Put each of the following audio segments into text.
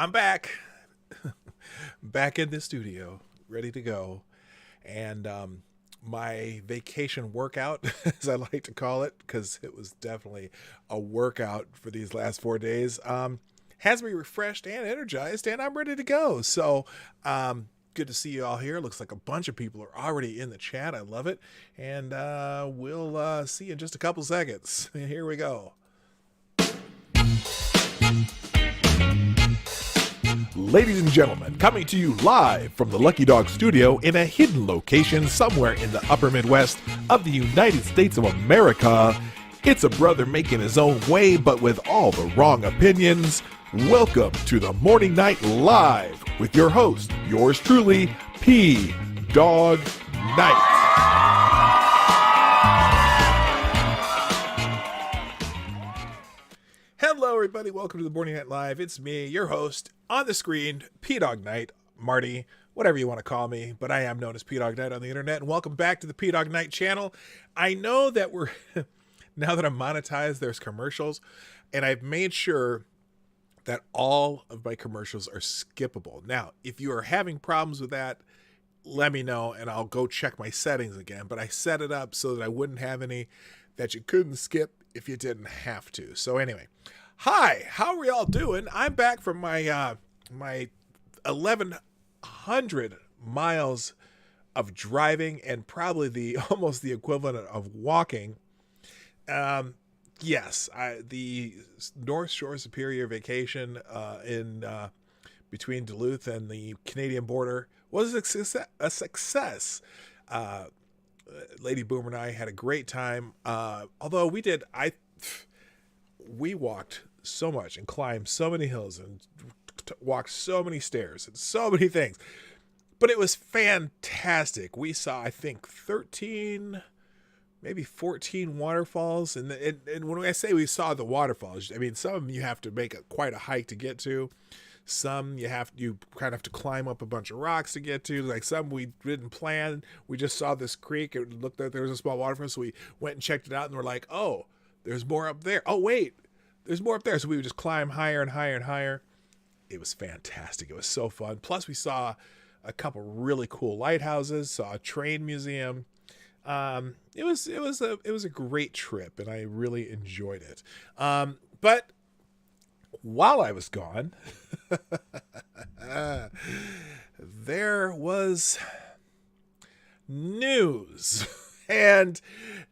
I'm back. Back in the studio, ready to go. And my vacation workout, as I like to call it, because it was definitely a workout for these last 4 days, has me refreshed and energized, and I'm ready to go. So, good to see you all here. Looks like a bunch of people are already in the chat. I love it. And we'll see you in just a couple seconds. Here we go. Ladies and gentlemen, coming to you live from the Lucky Dog studio in a hidden location somewhere in the upper Midwest of the United States of America, it's a brother making his own way but with all the wrong opinions. Welcome to the Morning Night Live with your host, yours truly, PDawg Knight. Hello, everybody. Welcome to the Morning Night Live. It's me, your host, on the screen, PDawgKnight, Marty, whatever you want to call me, but I am known as PDawgKnight on the internet. And welcome back to the Dawg Knight Channel. I know that we're now that I'm monetized, there's commercials, and I've made sure that all of my commercials are skippable. Now, if you are having problems with that, let me know and I'll go check my settings again. But I set it up so that I wouldn't have any that you couldn't skip if you didn't have to. So anyway, hi, how are y'all doing? I'm back from my my 1,100 miles of driving and probably the almost the equivalent of walking. Yes, the North Shore Superior vacation in between Duluth and the Canadian border was a success. Lady Boomer and I had a great time. Although we walked so much and climbed so many hills and walked so many stairs and so many things, but it was fantastic. We saw, I think, 13, maybe 14 waterfalls. And when I say we saw the waterfalls, I mean, some of them you have to make quite a hike to get to. Some you kind of have to climb up a bunch of rocks to get to. Like some we didn't plan. We just saw this creek. It looked like there was a small waterfall. So we went and checked it out and we're like, oh, there's more up there. Oh, wait, there's more up there. So we would just climb higher and higher and higher. It was fantastic. It was so fun. Plus we saw a couple really cool lighthouses, saw a train museum. It was a great trip and I really enjoyed it. But while I was gone, there was news and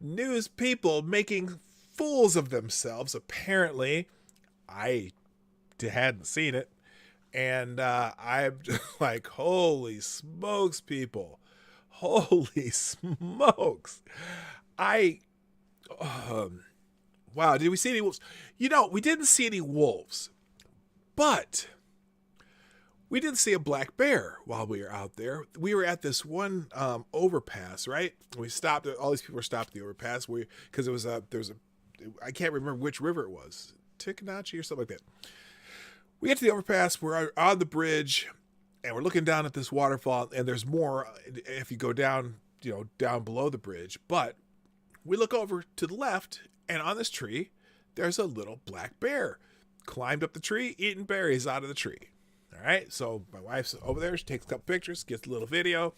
news people making fools of themselves. Apparently, I hadn't seen it. And I'm just like, holy smokes, people. Holy smokes. Wow, did we see any wolves? You know, we didn't see any wolves, but we did see a black bear while we were out there. We were at this one overpass, right? We stopped. All these people were stopped at the overpass because it was I can't remember which river it was, Tikanachi or something like that. We get to the overpass. We're on the bridge, and we're looking down at this waterfall. And there's more if you go down, down below the bridge. But we look over to the left. And on this tree, there's a little black bear. Climbed up the tree, eating berries out of the tree. All right, so my wife's over there. She takes a couple pictures, gets a little video.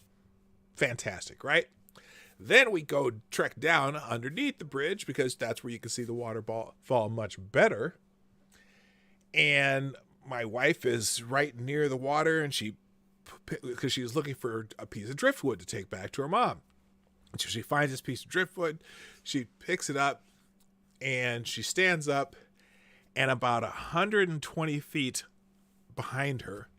Fantastic, right? Then we go trek down underneath the bridge because that's where you can see the waterfall much better. And my wife is right near the water, and because she was looking for a piece of driftwood to take back to her mom. So she finds this piece of driftwood. She picks it up. And she stands up, and about 120 feet behind her,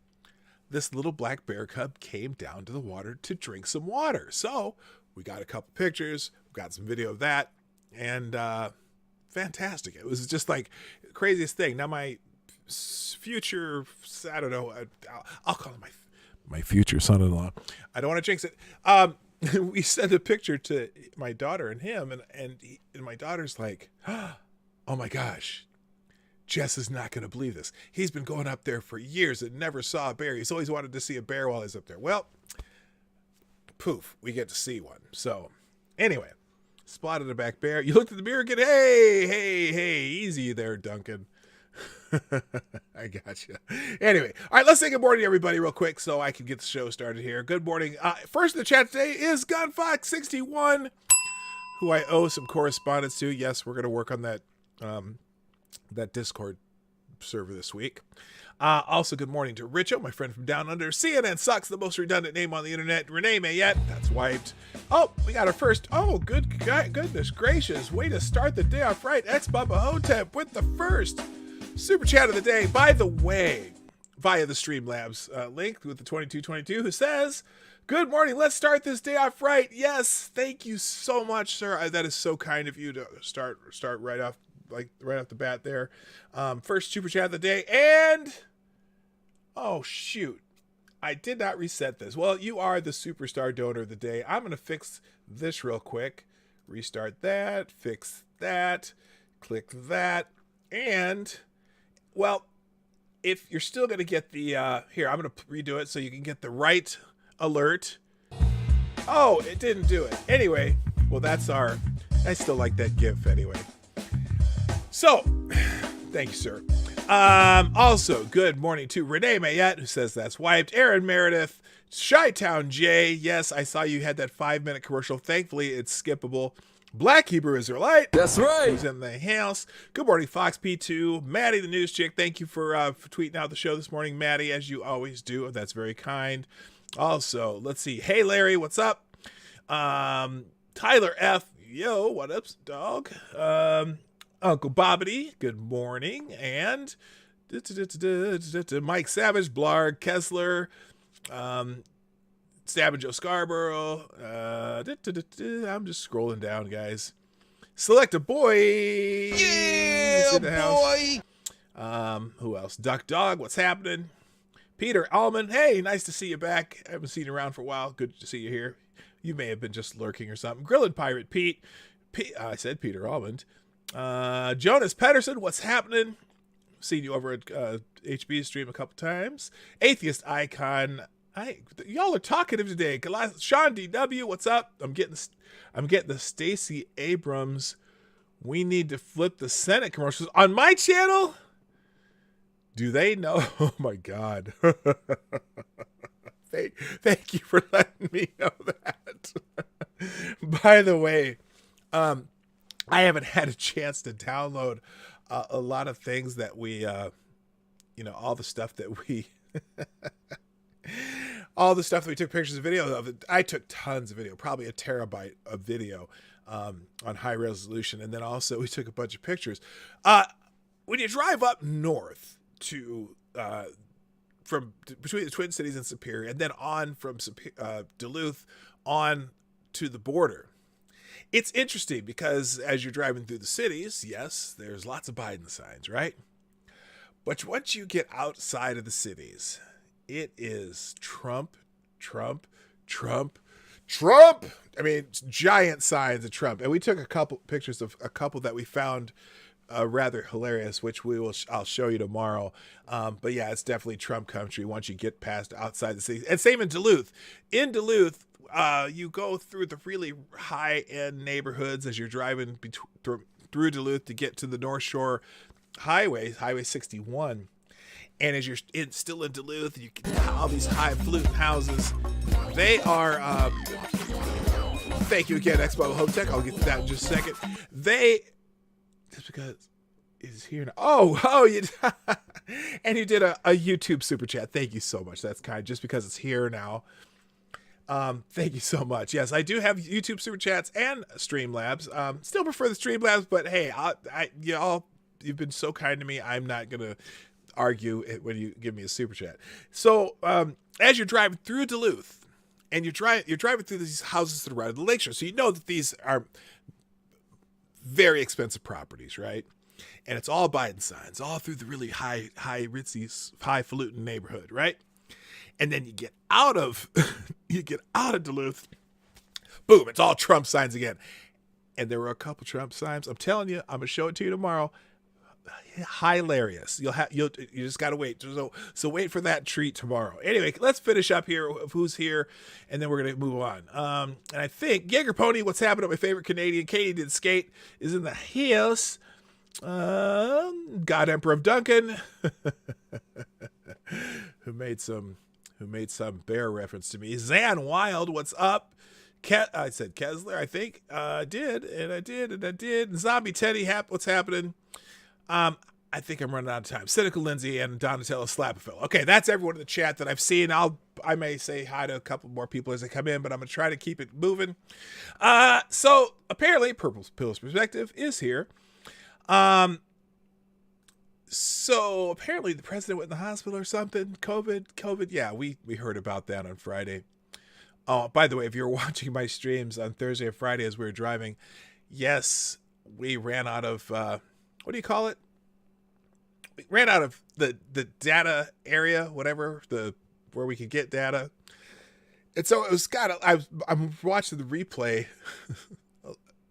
this little black bear cub came down to the water to drink some water. So we got a couple pictures, we got some video of that, and fantastic. It was just like the craziest thing. Now my future, I don't know, I'll call him my future son-in-law. I don't want to jinx it. We sent a picture to my daughter and him, and my daughter's like, oh my gosh, Jess is not going to believe this. He's been going up there for years and never saw a bear. He's always wanted to see a bear while he's up there. Well, poof, we get to see one. So anyway, spotted a black bear. You looked at the mirror again. Hey, easy there, Duncan. I gotcha. Anyway, all right, let's say good morning to everybody real quick so I can get the show started here. Good morning. First in the chat today is Gunfox61, who I owe some correspondence to. Yes, we're going to work on that that Discord server this week. Also, good morning to Richo, my friend from down under. CNN sucks, the most redundant name on the internet. Renee Mayette, that's wiped. Oh, we got our first. Oh, goodness gracious. Way to start the day off right. X-Bubba Hotep with the first super chat of the day. By the way, via the Streamlabs link with the 2222 who says, good morning. Let's start this day off right. Yes, thank you so much, sir. That is so kind of you to start right off the bat there. First super chat of the day. And oh, shoot. I did not reset this. Well, you are the superstar donor of the day. I'm going to fix this real quick. Restart that. Fix that. Click that. And, well, if you're still going to get the... here, I'm going to redo it so you can get the right alert. Oh, it didn't do it. Anyway, well, that's our... I still like that GIF anyway. So, thank you, sir. Also, good morning to Renee Mayette, who says that's wiped. Aaron Meredith, Chi-Town J. Yes, I saw you had that 5-minute commercial. Thankfully, it's skippable. Black Hebrew Israelite. That's right. Who's in the house. Good morning, Fox P2. Maddie, the news chick. Thank you for tweeting out the show this morning, Maddie, as you always do. That's very kind. Also, let's see. Hey, Larry, what's up? Tyler F. Yo, what up, dog? Uncle Bobbity, good morning. And Mike Savage, Blarg, Kessler, Stab and Joe Scarborough. I'm just scrolling down, guys. Select a boy. Yeah, boy. Who else? Duck Dog, what's happening? Peter Allman, hey, nice to see you back. I haven't seen you around for a while. Good to see you here. You may have been just lurking or something. Grillin' Pirate Pete. I said Peter Allman. Jonas Pedersen, what's happening? Seen you over at HB stream a couple times. Atheist Icon, y'all are talkative today. Sean DW, what's up? I'm getting the Stacey Abrams. We need to flip the Senate commercials on my channel. Do they know? Oh my God. Thank you for letting me know that. By the way, I haven't had a chance to download a lot of things that we, all the stuff that we, all the stuff that we took pictures and videos of. I took tons of video, probably a terabyte of video on high resolution. And then also we took a bunch of pictures. When you drive up north to, from between the Twin Cities and Superior, and then on from Duluth on to the border, it's interesting because as you're driving through the cities, yes, there's lots of Biden signs, right? But once you get outside of the cities, it is Trump, Trump, Trump, Trump. I mean, giant signs of Trump. And we took a couple pictures of a couple that we found rather hilarious, which I'll show you tomorrow. But yeah, it's definitely Trump country once you get past outside the city. And same in Duluth. In Duluth, you go through the really high-end neighborhoods as you're driving through Duluth to get to the North Shore Highway 61. And as you're still in Duluth, you get all these highfalutin houses. They are... thank you again, Expo Home Tech. I'll get to that in just a second. Just because it's here now. Oh, you and you did a YouTube super chat. Thank you so much. That's kind. Just because it's here now. Thank you so much. Yes, I do have YouTube super chats and Streamlabs. Still prefer the Streamlabs, but hey, y'all, you've been so kind to me. I'm not gonna argue it when you give me a super chat. So, as you're driving through Duluth, and you're driving through these houses to the right of the lakeshore, so you know that these are very expensive properties, right? And it's all Biden signs, all through the really high ritzy, highfalutin neighborhood, right? And then you get out of Duluth, boom, it's all Trump signs again. And there were a couple Trump signs. I'm telling you, I'm gonna show it to you tomorrow. Hilarious. You just gotta wait. So wait for that treat tomorrow. Anyway, let's finish up here of who's here, and then we're gonna move on. And I think Jaeger Pony, what's happening? My favorite Canadian, Katie did skate, is in the house. God Emperor of Duncan, who made some bear reference to me. Zan Wild, what's up? I said Kessler, I think. I did. And Zombie Teddy, what's happening? I think I'm running out of time. Cynical Lindsay and Donatello Slapafell. Okay, that's everyone in the chat that I've seen. I may say hi to a couple more people as they come in, but I'm going to try to keep it moving. So apparently Purple Pill's Perspective is here. So apparently the president went in the hospital or something. COVID. Yeah, we heard about that on Friday. Oh, by the way, if you're watching my streams on Thursday or Friday as we were driving, yes, we ran out of, what do you call it? We ran out of the data area, whatever, where we could get data. And so it was I'm watching the replay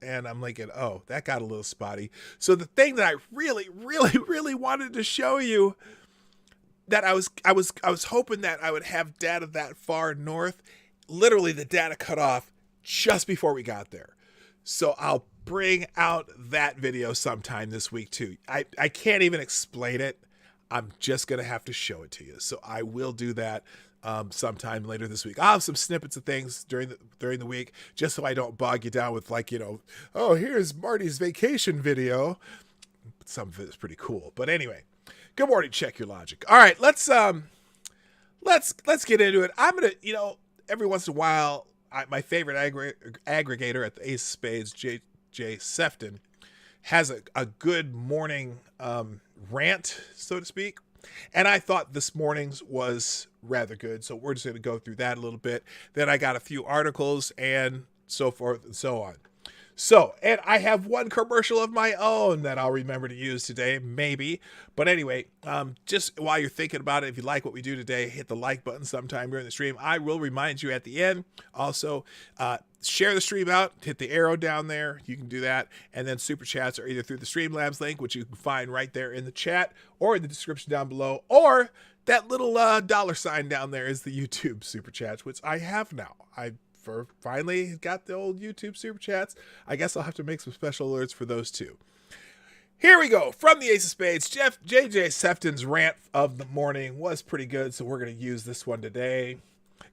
and I'm like, oh, that got a little spotty. So the thing that I really, really, really wanted to show you, that I was hoping that I would have data that far north. Literally the data cut off just before we got there. So I'll bring out that video sometime this week too. I can't even explain it. I'm just going to have to show it to you. So I will do that sometime later this week. I'll have some snippets of things during the week, just so I don't bog you down with oh, here's Marty's vacation video. Some of it is pretty cool. But anyway, good morning. Check your logic. All right, let's get into it. I'm going to, every once in a while, my favorite aggregator at the Ace of Spades, J. Sefton, has a good morning rant, so to speak. And I thought this morning's was rather good. So we're just going to go through that a little bit. Then I got a few articles and so forth and so on. So, and I have one commercial of my own that I'll remember to use today, maybe. But anyway, just while you're thinking about it, if you like what we do today, hit the like button sometime during the stream. I will remind you at the end. Also, share the stream out, hit the arrow down there. You can do that. And then super chats are either through the Streamlabs link, which you can find right there in the chat or in the description down below, or that little $sign down there is the YouTube super chats, which I have now. I finally got the old YouTube super chats. I guess I'll have to make some special alerts for those too. Here we go. From the Ace of Spades, JJ Sefton's rant of the morning was pretty good, so we're going to use this one today.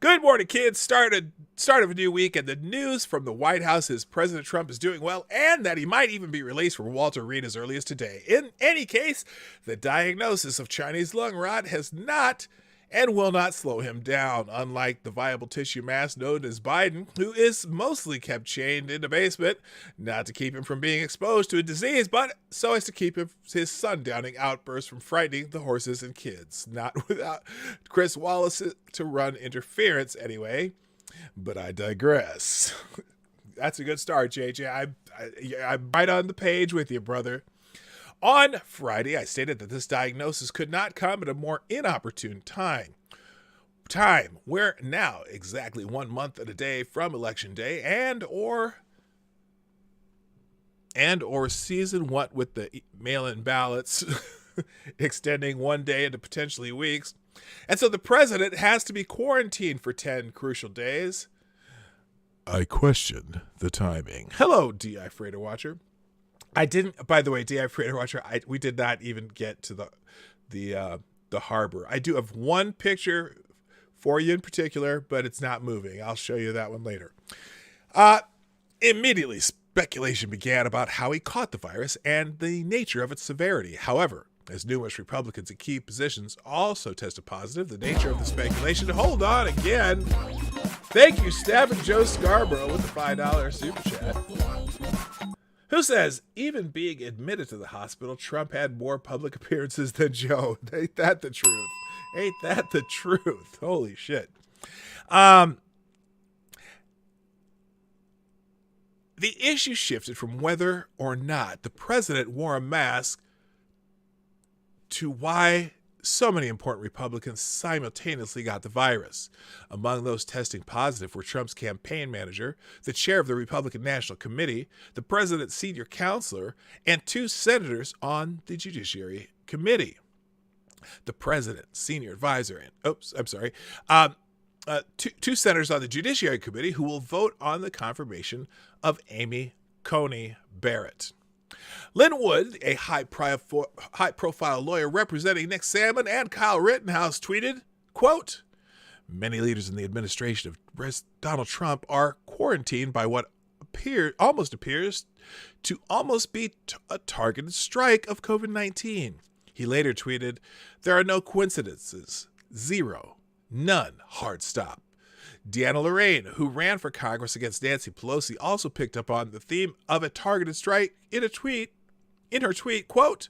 Good morning, kids. Start of a new week, and the news from the White House is President Trump is doing well, and that he might even be released from Walter Reed as early as today. In any case, the diagnosis of Chinese lung rot has not and will not slow him down, unlike the viable tissue mass known as Biden, who is mostly kept chained in the basement, not to keep him from being exposed to a disease, but so as to keep his sundowning outbursts from frightening the horses and kids. Not without Chris Wallace to run interference anyway, but I digress. That's a good start, JJ. I'm right on the page with you, brother. On Friday, I stated that this diagnosis could not come at a more inopportune time. We're now exactly 1 month and a day from Election Day and or season what with the mail-in ballots extending 1 day into potentially weeks. And so the president has to be quarantined for 10 crucial days. I question the timing. Hello, DI Freighter Watcher. I didn't, by the way, DI Freighter Watcher, we did not even get to the harbor. I do have one picture for you in particular, but it's not moving. I'll show you that one later. Immediately, speculation began about how he caught the virus and the nature of its severity. However, as numerous Republicans in key positions also tested positive, the nature of the speculation, hold on again. Thank you, Stafford Joe Scarborough with the $5 super chat. Who says, even being admitted to the hospital, Trump had more public appearances than Joe. Ain't that the truth? Ain't that the truth? Holy shit. The issue shifted from whether or not the president wore a mask to why so many important Republicans simultaneously got the virus. Among those testing positive were Trump's campaign manager, the chair of the Republican National Committee, the president's senior counselor, and 2 senators on the Judiciary Committee. The president's senior advisor and, two senators on the Judiciary Committee who will vote on the confirmation of Amy Coney Barrett. Lynn Wood, a high-profile lawyer representing Nick Salmon and Kyle Rittenhouse, tweeted, quote, "Many leaders in the administration of Donald Trump are quarantined by what almost appears to be a targeted strike of COVID-19. He later tweeted, "There are no coincidences. Zero. None. Hard stop." Deanna Lorraine, who ran for Congress against Nancy Pelosi, also picked up on the theme of a targeted strike in her tweet, quote,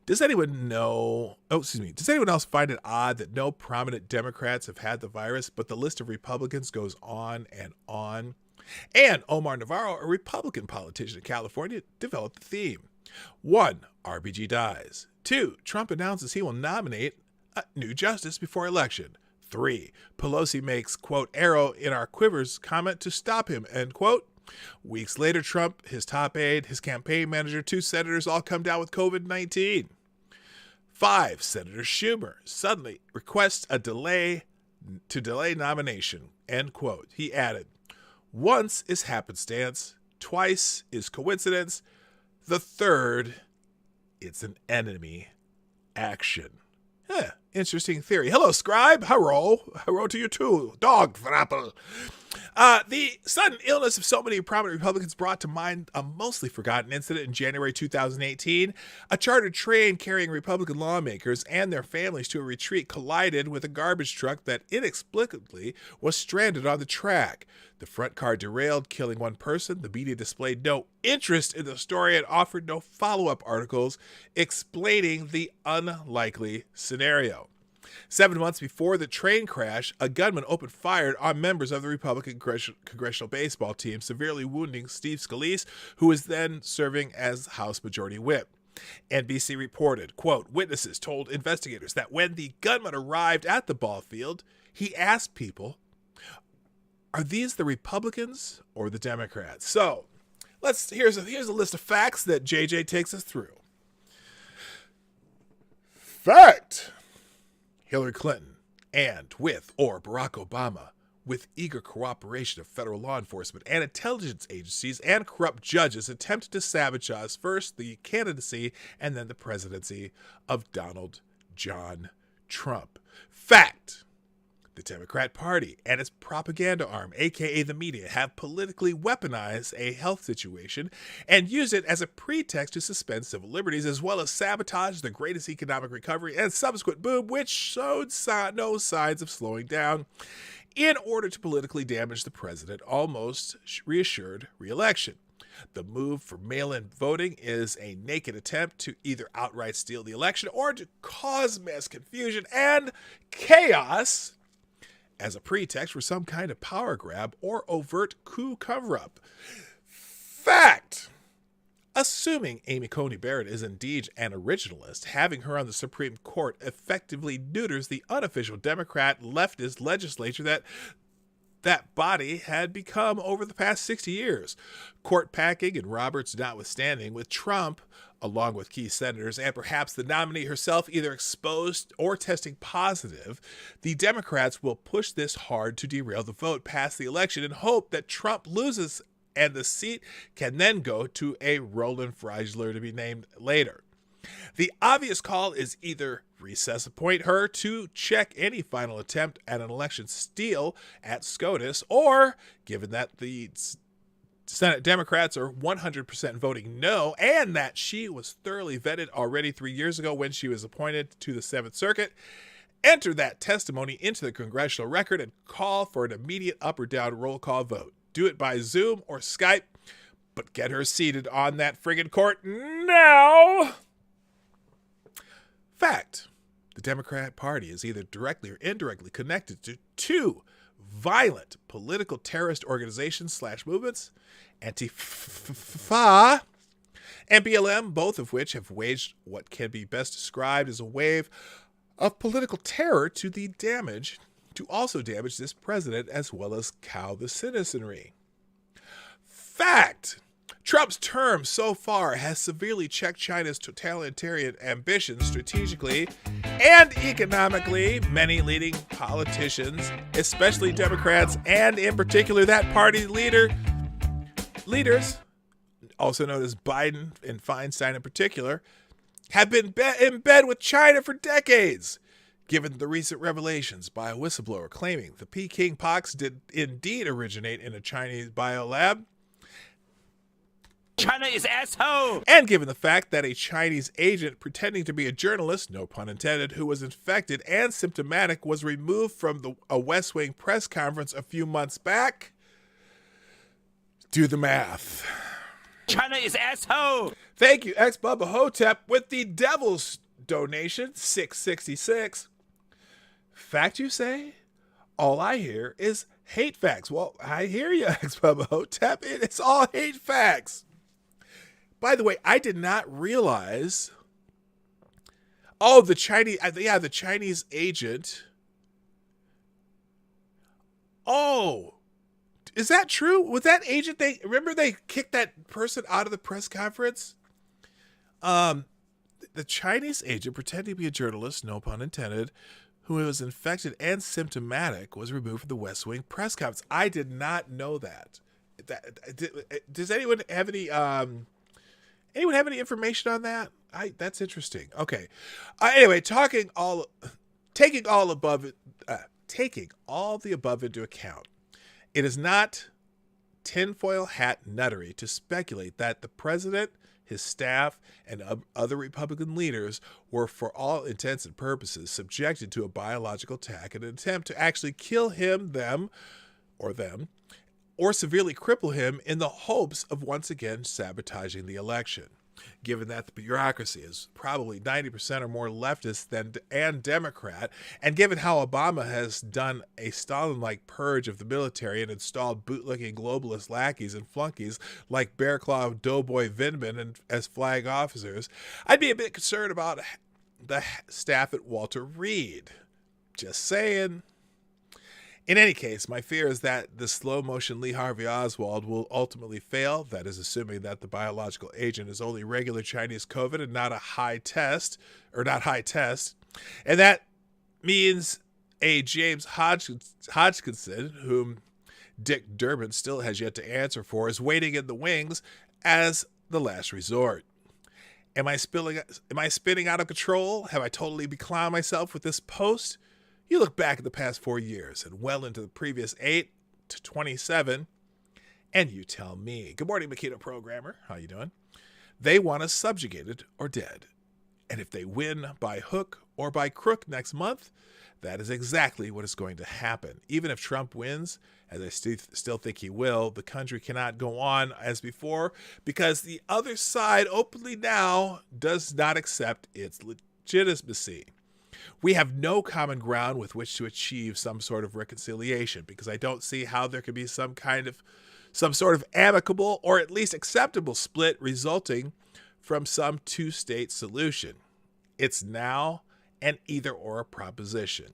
Does anyone else find it odd that no prominent Democrats have had the virus, but the list of Republicans goes on and on? And Omar Navarro, a Republican politician in California, developed the theme. 1. RBG dies. 2. Trump announces he will nominate a new justice before election. 3. Pelosi makes, quote, arrow in our quivers comment to stop him, end quote. Weeks later, Trump, his top aide, his campaign manager, 2 senators all come down with COVID-19. 5. Senator Schumer suddenly requests a delay nomination, end quote. He added, once is happenstance, twice is coincidence, the third, it's an enemy action. Interesting theory. Hello, Scribe. Hello to you too. Dog Frapple. The sudden illness of so many prominent Republicans brought to mind a mostly forgotten incident in January 2018. A chartered train carrying Republican lawmakers and their families to a retreat collided with a garbage truck that inexplicably was stranded on the track. The front car derailed, killing one person. The media displayed no interest in the story and offered no follow-up articles explaining the unlikely scenario. 7 months before the train crash, a gunman opened fire on members of the Republican congressional baseball team, severely wounding Steve Scalise, who was then serving as House Majority Whip. NBC reported, quote, witnesses told investigators that when the gunman arrived at the ball field, he asked people, are these the Republicans or the Democrats? So here's a list of facts that JJ takes us through. Fact. Hillary Clinton and with or Barack Obama, with eager cooperation of federal law enforcement and intelligence agencies and corrupt judges, attempted to sabotage first the candidacy and then the presidency of Donald John Trump. Fact. The Democrat Party and its propaganda arm, aka the media, have politically weaponized a health situation and used it as a pretext to suspend civil liberties, as well as sabotage the greatest economic recovery and subsequent boom, which showed no signs of slowing down, in order to politically damage the president almost reassured re-election. The move for mail-in voting is a naked attempt to either outright steal the election or to cause mass confusion and chaos as a pretext for some kind of power grab or overt coup cover-up. Fact. Assuming Amy Coney Barrett is indeed an originalist, having her on the Supreme Court effectively neuters the unofficial Democrat leftist legislature that body had become over the past 60 years. Court packing and Roberts notwithstanding, with Trump, along with key senators, and perhaps the nominee herself either exposed or testing positive, the Democrats will push this hard to derail the vote past the election in hope that Trump loses and the seat can then go to a Roland Freisler to be named later. The obvious call is either resuscitate her to check any final attempt at an election steal at SCOTUS, or, given that the Senate Democrats are 100% voting no, and that she was thoroughly vetted already 3 years ago when she was appointed to the 7th Circuit, enter that testimony into the congressional record and call for an immediate up or down roll call vote. Do it by Zoom or Skype, but get her seated on that friggin' court now. Fact. The Democrat Party is either directly or indirectly connected to 2 violent political terrorist organizations / movements, Antifa and BLM, both of which have waged what can be best described as a wave of political terror to also damage this president as well as cow the citizenry. Fact. Trump's term so far has severely checked China's totalitarian ambitions strategically and economically. Many leading politicians, especially Democrats, and in particular that party leaders, also known as Biden and Feinstein in particular, have been in bed with China for decades, given the recent revelations by a whistleblower claiming the Peking pox did indeed originate in a Chinese biolab. China is asshole. And given the fact that a Chinese agent pretending to be a journalist, no pun intended, who was infected and symptomatic was removed from a West Wing press conference a few months back. Do the math. China is asshole. Thank you, ex-Bubba Hotep, with the devil's donation, $6.66. Fact you say? All I hear is hate facts. Well, I hear you, ex-Bubba Hotep. It's all hate facts. By the way, I did not realize. Oh, the Chinese agent. Oh, is that true? Was that agent? Remember they kicked that person out of the press conference. The Chinese agent pretending to be a journalist, no pun intended, who was infected and symptomatic, was removed from the West Wing press conference. I did not know that. Does anyone have any? Anyone have any information on that? That's interesting. Okay. Anyway, taking all the above into account, it is not tinfoil hat nuttery to speculate that the president, his staff, and other Republican leaders were, for all intents and purposes, subjected to a biological attack in an attempt to actually kill him, them, or severely cripple him in the hopes of once again sabotaging the election. Given that the bureaucracy is probably 90% or more leftist and Democrat, and given how Obama has done a Stalin-like purge of the military and installed bootlicking globalist lackeys and flunkies like Bear Claw Doughboy Vindman as flag officers, I'd be a bit concerned about the staff at Walter Reed. Just saying. In any case, my fear is that the slow-motion Lee Harvey Oswald will ultimately fail. That is assuming that the biological agent is only regular Chinese COVID and not high test. And that means a James Hodgkinson, whom Dick Durbin still has yet to answer for, is waiting in the wings as the last resort. Am I spinning out of control? Have I totally beclowned myself with this post? You look back at the past 4 years and well into the previous 8 to 27, and you tell me. Good morning, Makita Programmer. How you doing? They want us subjugated or dead. And if they win by hook or by crook next month, that is exactly what is going to happen. Even if Trump wins, as I still think he will, the country cannot go on as before because the other side openly now does not accept its legitimacy. We have no common ground with which to achieve some sort of reconciliation because I don't see how there could be some sort of amicable or at least acceptable split resulting from some two-state solution. It's now an either-or proposition.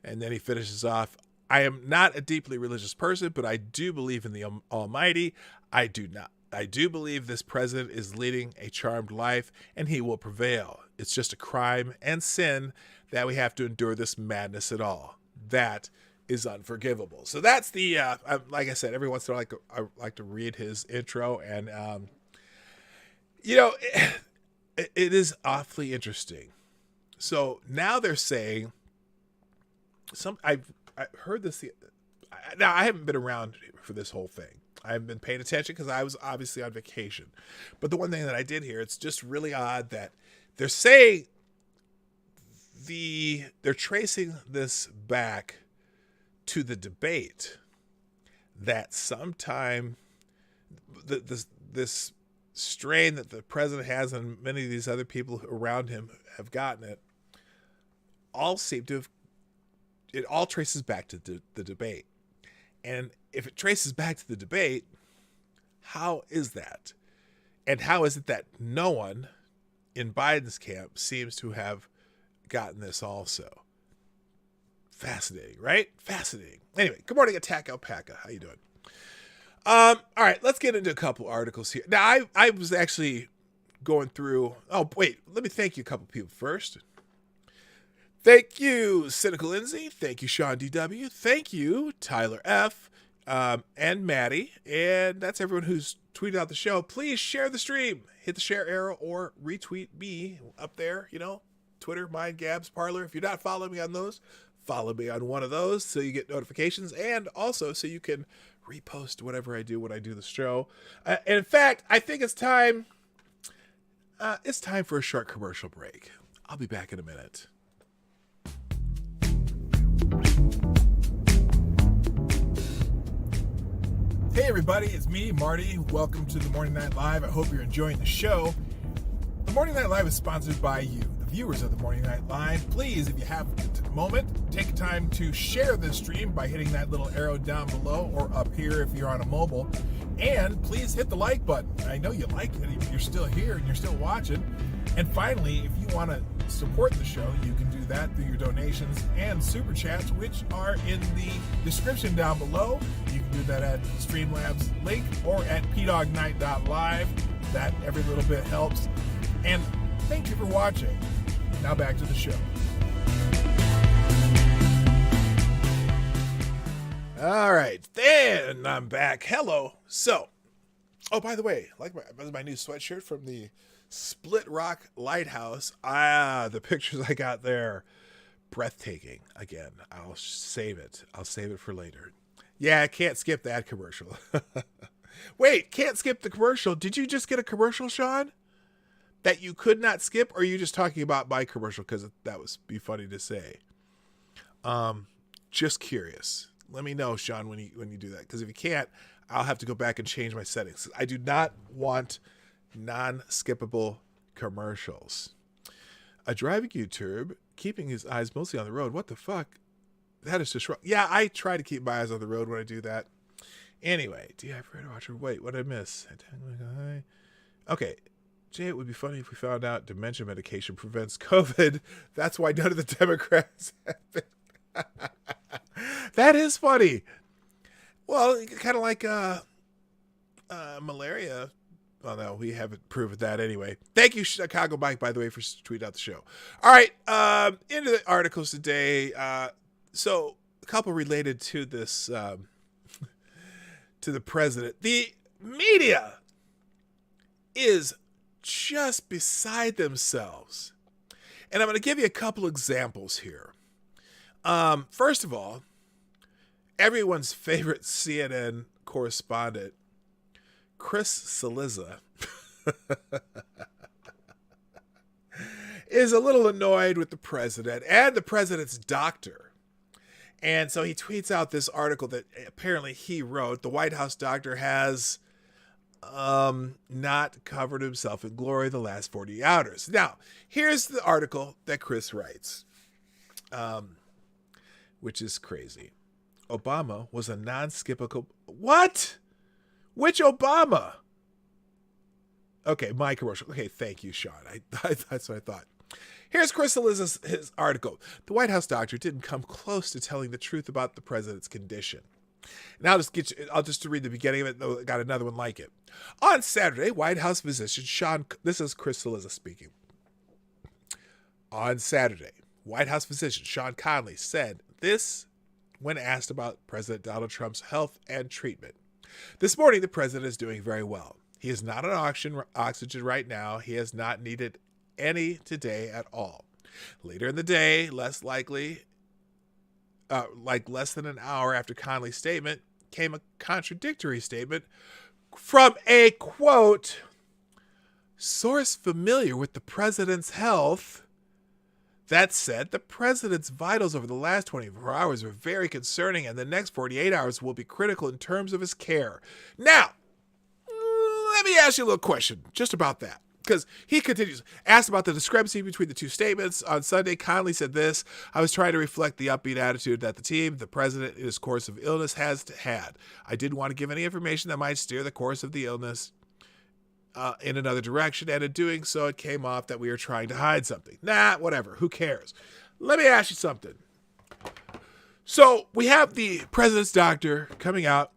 And then he finishes off, I am not a deeply religious person, but I do believe in the Almighty. I do believe this president is leading a charmed life and he will prevail. It's just a crime and sin that we have to endure this madness at all. That is unforgivable. So that's the, like I said, every once in a while I like to read his intro and, it is awfully interesting. So now they're saying I've heard this. Now I haven't been around for this whole thing. I haven't been paying attention because I was obviously on vacation. But the one thing that I did hear, it's just really odd that they're saying they're tracing this back to the debate that sometime this strain that the president has and many of these other people around him have gotten it all traces back to the debate. And if it traces back to the debate, how is that? And how is it that no one in Biden's camp seems to have gotten this also? Fascinating, right? Fascinating. Anyway, good morning, Attack Alpaca. How you doing? All right, let's get into a couple articles here. Now, I was actually going through... Oh, wait, let me thank you a couple people first. Thank you, Cynical Lindsay. Thank you, Sean DW. Thank you, Tyler F. and Maddie. And that's everyone who's tweeted out the show. Please share the stream. Hit the share arrow or retweet me up there, Twitter, Mind, Gabs, Parler. If you're not following me on those, follow me on one of those so you get notifications, and also so you can repost whatever I do when I do the show. And in fact, I think it's time for a short commercial break. I'll be back in a minute. Hey everybody, it's me, Marty. Welcome to the Morning Night Live. I hope you're enjoying the show. The Morning Night Live is sponsored by you, the viewers of the Morning Night Live. Please, if you have a moment, take time to share this stream by hitting that little arrow down below or up here if you're on a mobile. And please hit the like button. I know you like it, you're still here and you're still watching. And finally, if you want to support the show, you can do that through your donations and super chats, which are in the description down below. You can do that at Streamlabs link or at PDawgKnight.live. That every little bit helps. And thank you for watching. Now back to the show. All right, then I'm back. Hello. So, by the way, like my new sweatshirt from the Split Rock Lighthouse. The pictures I got there, breathtaking. Again, I'll save it. I'll save it for later. Yeah, I can't skip that commercial. Wait, can't skip the commercial. Did you just get a commercial, Sean, that you could not skip, or are you just talking about my commercial because that would be funny to say? Just curious. Let me know, Sean, when you do that, because if you can't, I'll have to go back and change my settings. I do not want non-skippable commercials. A driving YouTuber keeping his eyes mostly on the road. What the fuck? That is just wrong. Yeah, I try to keep my eyes on the road when I do that. Anyway, do you have to watch her? Wait, what did I miss? Okay. Jay, it would be funny if we found out dementia medication prevents COVID. That's why none of the Democrats have it. That is funny. Well, kind of like malaria. Well, no, we haven't proven that anyway. Thank you, Chicago Mike, by the way, for tweeting out the show. All right, into the articles today. So, a couple related to this, to the president. The media is just beside themselves. And I'm going to give you a couple examples here. First of all, everyone's favorite CNN correspondent, Chris Cillizza, is a little annoyed with the president and the president's doctor. And so he tweets out this article that apparently he wrote. The White House doctor has not covered himself in glory the last 40 hours. Now, here's the article that Chris writes, which is crazy. Obama was a non-skippable... What? Which Obama? Okay, my commercial. Okay, thank you, Sean. That's what I thought. Here's Chris Cillizza's his article. The White House doctor didn't come close to telling the truth about the president's condition. And I'll just read the beginning of it. I got another one like it. On Saturday, White House physician Sean... This is Chris Cillizza speaking. On Saturday, White House physician Sean Conley said this when asked about President Donald Trump's health and treatment. This morning, the president is doing very well. He is not on oxygen right now. He has not needed any today at all. Later in the day, less than an hour after Conley's statement, came a contradictory statement from a, quote, source familiar with the president's health. That said, the president's vitals over the last 24 hours are very concerning, and the next 48 hours will be critical in terms of his care. Now, let me ask you a little question just about that, because he continues. Asked about the discrepancy between the two statements, on Sunday, Conley said this: I was trying to reflect the upbeat attitude that the president in his course of illness has had. I didn't want to give any information that might steer the course of the illness in another direction, and in doing so, it came off that we were trying to hide something. Nah, whatever. Who cares? Let me ask you something. So we have the president's doctor coming out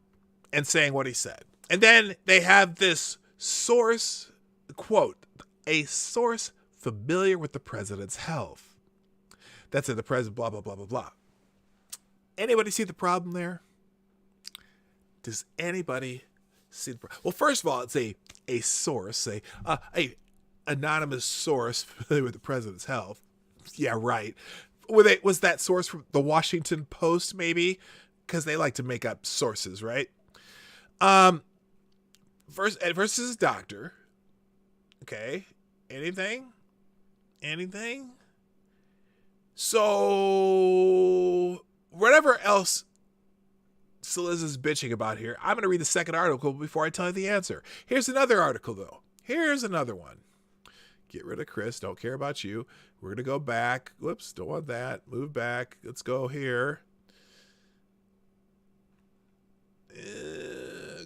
and saying what he said. And then they have this source, quote, a source familiar with the president's health. That's in the president, blah, blah, blah, blah, blah. Anybody see the problem there? Does anybody see the problem? Well, first of all, it's a source, a anonymous source familiar with the president's health. Yeah, right. Was that source from the Washington Post, maybe? Because they like to make up sources, right? Versus his doctor. Okay. Anything? So, whatever else Seliz is bitching about here, I'm going to read the second article before I tell you the answer. Here's another article, though. Here's another one. Get rid of Chris. Don't care about you. We're going to go back. Whoops, don't want that. Move back. Let's go here.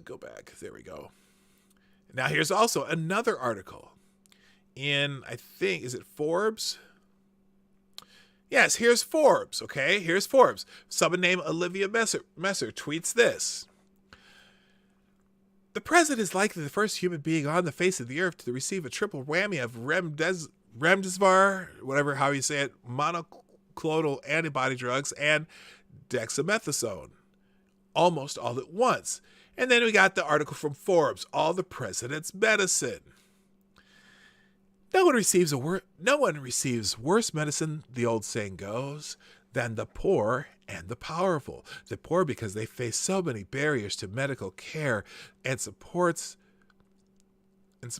Go back. There we go. Now, here's also another article in, I think, is it Forbes? Yes, here's Forbes, okay? Here's Forbes. Someone named Olivia Messer tweets this. The president is likely the first human being on the face of the earth to receive a triple whammy of remdesivir, whatever, how you say it, monoclonal antibody drugs, and dexamethasone, almost all at once. And then we got the article from Forbes, all the president's medicine. No one receives worse medicine, the old saying goes, than the poor and the powerful. The poor because they face so many barriers to medical care and supports, and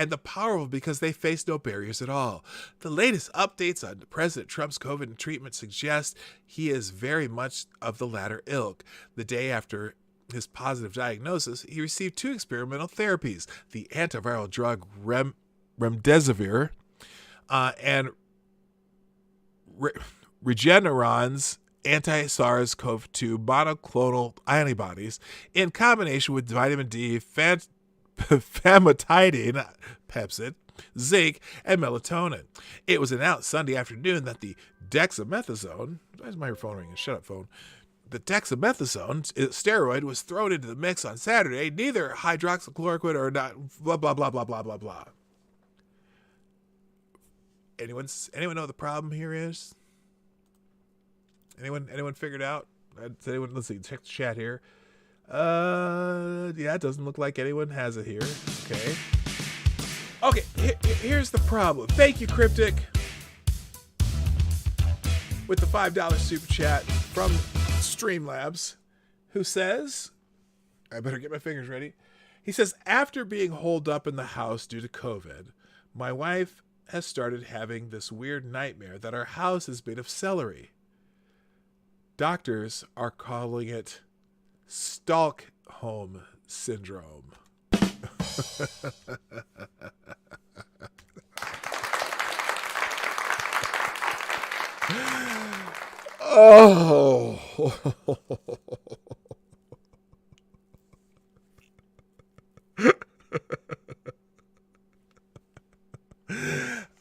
the powerful because they face no barriers at all. The latest updates on President Trump's COVID treatment suggest he is very much of the latter ilk. The day after his positive diagnosis, he received 2 experimental therapies, the antiviral drug remdesivir and Regeneron's anti-SARS-CoV-2 monoclonal antibodies in combination with vitamin D, famotidine, Pepsid, zinc, and melatonin. It was announced Sunday afternoon that the dexamethasone, why is my phone ringing? Shut up, phone. The dexamethasone steroid was thrown into the mix on Saturday. Neither hydroxychloroquine or not, blah, blah, blah, blah, blah, blah, blah. Anyone know what the problem here is? Anyone figured out? Let's see, check the chat here. Yeah, it doesn't look like anyone has it here. Okay, here's the problem. Thank you, Cryptic, with the $5 super chat from Streamlabs, who says, I better get my fingers ready. He says, after being holed up in the house due to COVID, my wife has started having this weird nightmare that our house is made of celery. Doctors are calling it Stockholm Syndrome. Oh.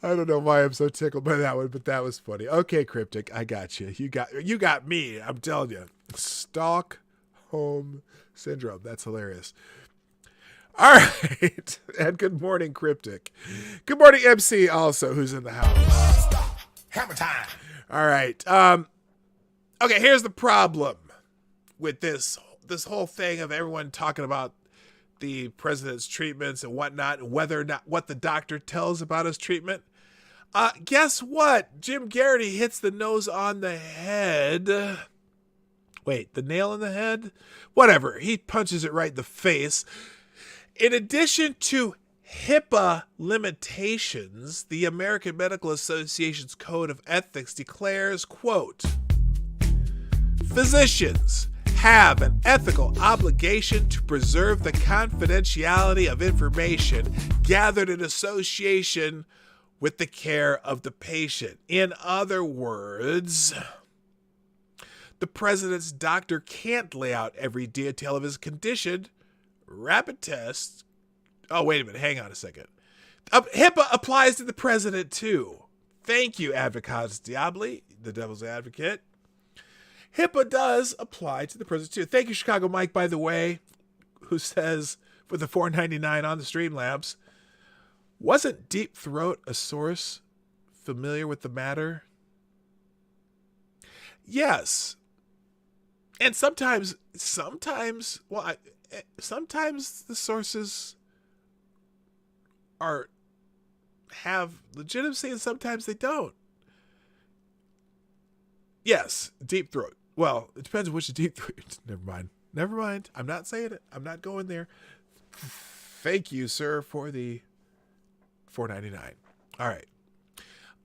I don't know why I'm so tickled by that one, but that was funny. Okay, Cryptic, I got you. You got me. I'm telling you. Stockholm Syndrome. That's hilarious. All right. And good morning, Cryptic. Good morning, MC, also, who's in the house. Hammer time. All right. Okay, here's the problem with this whole thing of everyone talking about the president's treatments and whatnot, and whether or not what the doctor tells about his treatment. Guess what? Jim Garrity hits the nose on the head. Wait, the nail in the head? Whatever. He punches it right in the face. In addition to HIPAA limitations, the American Medical Association's Code of Ethics declares, quote, physicians have an ethical obligation to preserve the confidentiality of information gathered in association with the care of the patient. In other words, the president's doctor can't lay out every detail of his condition. Rapid tests. Oh, wait a minute. Hang on a second. HIPAA applies to the president, too. Thank you, Advocatus Diabli, the devil's advocate. HIPAA does apply to the president, too. Thank you, Chicago Mike, by the way, who says, for the $4.99 on the Streamlabs, wasn't Deep Throat a source familiar with the matter? Yes. And sometimes, sometimes the sources have legitimacy and sometimes they don't. Yes, deep throat. Well, it depends on which deep throat. Never mind. I'm not saying it. I'm not going there. Thank you, sir, for the $4.99. All right.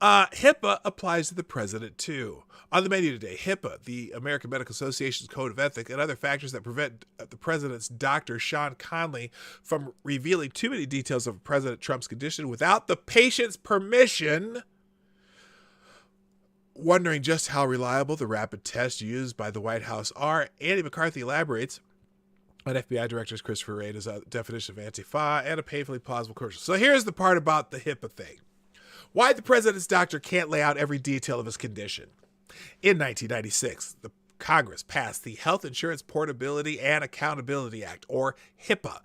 HIPAA applies to the president, too. On the menu today, HIPAA, the American Medical Association's Code of Ethics, and other factors that prevent the president's doctor, Sean Conley, from revealing too many details of President Trump's condition without the patient's permission. Wondering just how reliable the rapid tests used by the White House are, Andy McCarthy elaborates on FBI Director Christopher Wray's definition of Antifa and a painfully plausible commercial. So here's the part about the HIPAA thing. Why the president's doctor can't lay out every detail of his condition. In 1996, the Congress passed the Health Insurance Portability and Accountability Act, or HIPAA,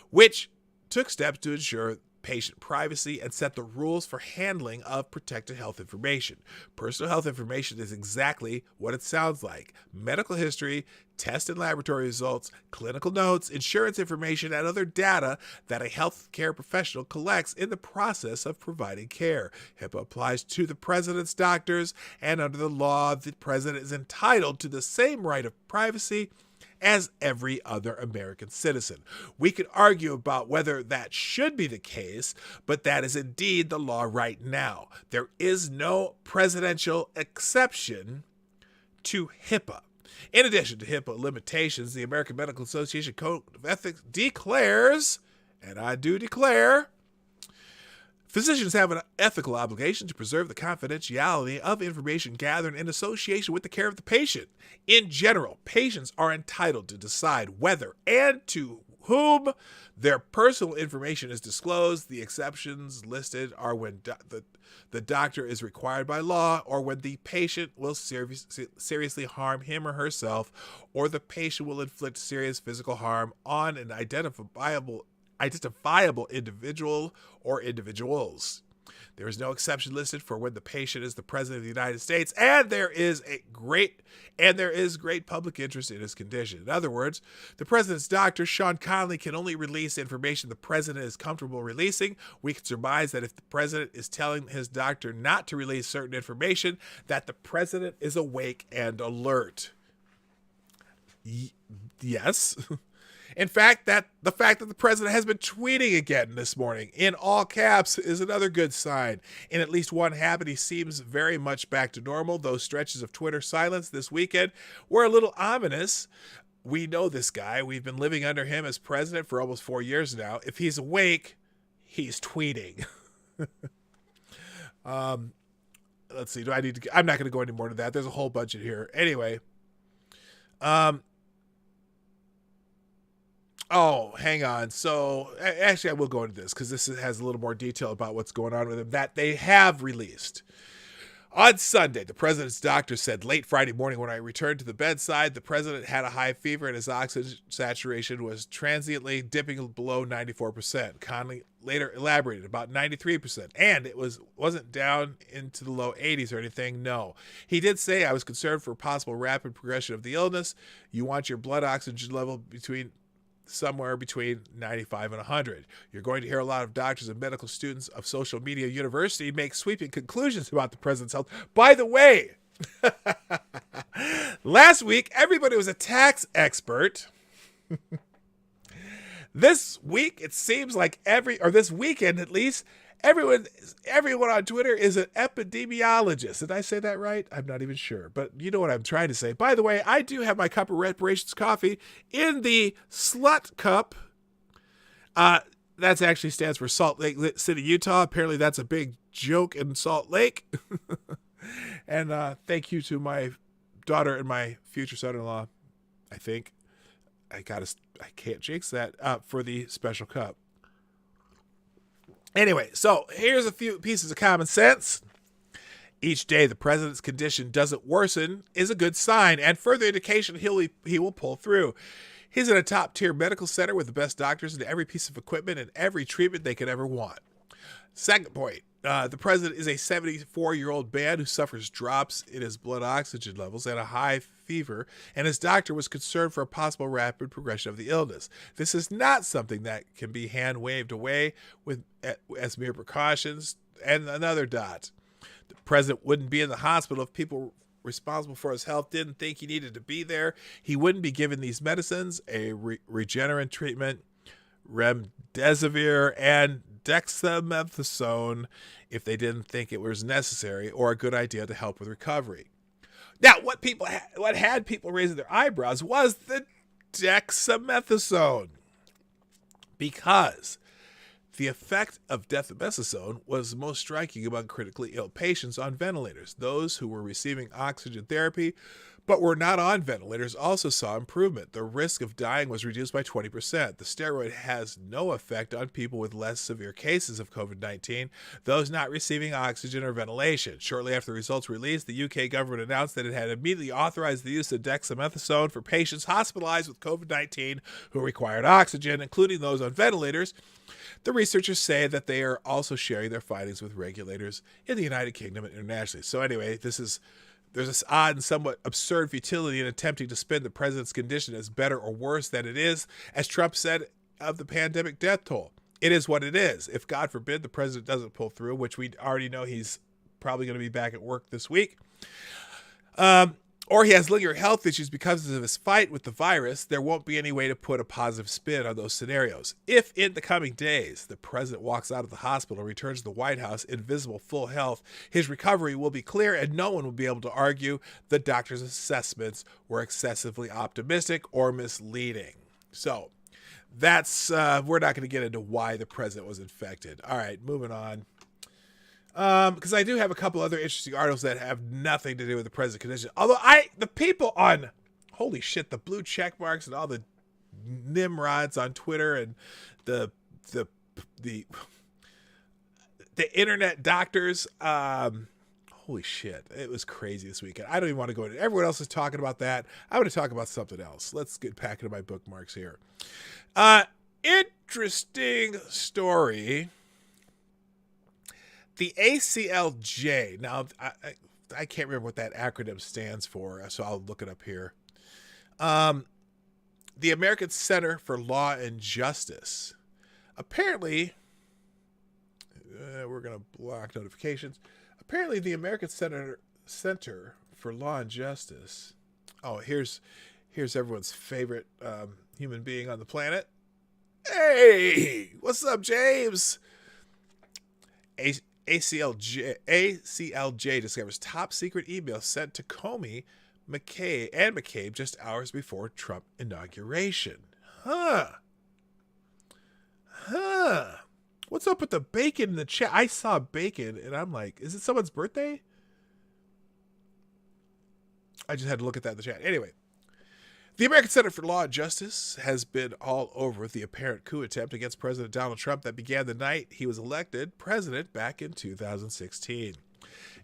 which took steps to ensure patient privacy and set the rules for handling of protected health information. Personal health information is exactly what it sounds like. Medical history, test and laboratory results, clinical notes, insurance information, and other data that a healthcare professional collects in the process of providing care. HIPAA applies to the president's doctors, and under the law, the president is entitled to the same right of privacy as every other American citizen. We could argue about whether that should be the case, but that is indeed the law right now. There is no presidential exception to HIPAA. In addition to HIPAA limitations, the American Medical Association Code of Ethics declares, and I do declare, physicians have an ethical obligation to preserve the confidentiality of information gathered in association with the care of the patient. In general, patients are entitled to decide whether and to whom their personal information is disclosed. The exceptions listed are when the doctor is required by law, or when the patient will seriously harm him or herself, or the patient will inflict serious physical harm on an identifiable individual or individuals. There is no exception listed for when the patient is the president of the United States, and there is great public interest in his condition. In other words, the president's doctor, Sean Conley, can only release information the president is comfortable releasing. We can surmise that if the president is telling his doctor not to release certain information, that the president is awake and alert. Yes. In fact, the fact that the president has been tweeting again this morning in all caps is another good sign. In at least one habit, he seems very much back to normal. Those stretches of Twitter silence this weekend were a little ominous. We know this guy. We've been living under him as president for almost 4 years now. If he's awake, he's tweeting. Let's see. I'm not going to go any more into that. There's a whole bunch in here. Anyway. Oh, hang on. So, actually, I will go into this because this has a little more detail about what's going on with him that they have released. On Sunday, the president's doctor said late Friday morning when I returned to the bedside, the president had a high fever and his oxygen saturation was transiently dipping below 94%. Conley later elaborated about 93%, and it wasn't down into the low 80s or anything. No. He did say, I was concerned for possible rapid progression of the illness. You want your blood oxygen level somewhere between 95 and 100. You're going to hear a lot of doctors and medical students of Social Media University make sweeping conclusions about the president's health. By the way, last week, everybody was a tax expert. This week, it seems like this weekend at least, everyone on Twitter is an epidemiologist. Did I say that right? I'm not even sure, but you know what I'm trying to say. By the way, I do have my cup of Reparations coffee in the Slut Cup. That actually stands for Salt Lake City, Utah. Apparently that's a big joke in Salt Lake. And thank you to my daughter and my future son-in-law, I think. I can't jinx that, for the special cup. Anyway, so here's a few pieces of common sense. Each day the president's condition doesn't worsen is a good sign and further indication he will pull through. He's in a top-tier medical center with the best doctors and every piece of equipment and every treatment they could ever want. Second point, the president is a 74-year-old man who suffers drops in his blood oxygen levels and a high fever, and his doctor was concerned for a possible rapid progression of the illness. This is not something that can be hand-waved away with as mere precautions. And another dot. The president wouldn't be in the hospital if people responsible for his health didn't think he needed to be there. He wouldn't be given these medicines, a regenerant treatment, remdesivir, and dexamethasone, if they didn't think it was necessary or a good idea to help with recovery. Now, what had people raising their eyebrows was the dexamethasone, because the effect of dexamethasone was most striking among critically ill patients on ventilators. Those who were receiving oxygen therapy but were not on ventilators also saw improvement. The risk of dying was reduced by 20%. The steroid has no effect on people with less severe cases of COVID-19, those not receiving oxygen or ventilation. Shortly after the results were released, the UK government announced that it had immediately authorized the use of dexamethasone for patients hospitalized with COVID-19 who required oxygen, including those on ventilators. The researchers say that they are also sharing their findings with regulators in the United Kingdom and internationally. So anyway, there's this odd and somewhat absurd futility in attempting to spin the president's condition as better or worse than it is, as Trump said of the pandemic death toll. It is what it is. If, God forbid, the president doesn't pull through, which we already know he's probably going to be back at work this week, or he has lingering health issues because of his fight with the virus, there won't be any way to put a positive spin on those scenarios. If in the coming days the president walks out of the hospital and returns to the White House in visible full health, his recovery will be clear and no one will be able to argue the doctor's assessments were excessively optimistic or misleading. So that's, we're not going to get into why the president was infected. All right, moving on. Because I do have a couple other interesting articles that have nothing to do with the president's condition. Although the people on, holy shit, the blue check marks and all the nimrods on Twitter and the internet doctors, holy shit, it was crazy this weekend. I don't even want to go into it. Everyone else is talking about that. I want to talk about something else. Let's get back into my bookmarks here. Interesting story. The ACLJ, now I can't remember what that acronym stands for, so I'll look it up here. The American Center for Law and Justice. Apparently, we're going to block notifications. Apparently, the American Center for Law and Justice. Oh, here's everyone's favorite human being on the planet. Hey, what's up, James? ACLJ discovers top secret email sent to Comey, McCabe just hours before Trump inauguration. What's up with the bacon in the chat? I saw bacon and I'm like, is it someone's birthday? I just had to look at that in the chat. Anyway, the American Center for Law and Justice has been all over the apparent coup attempt against President Donald Trump that began the night he was elected president back in 2016.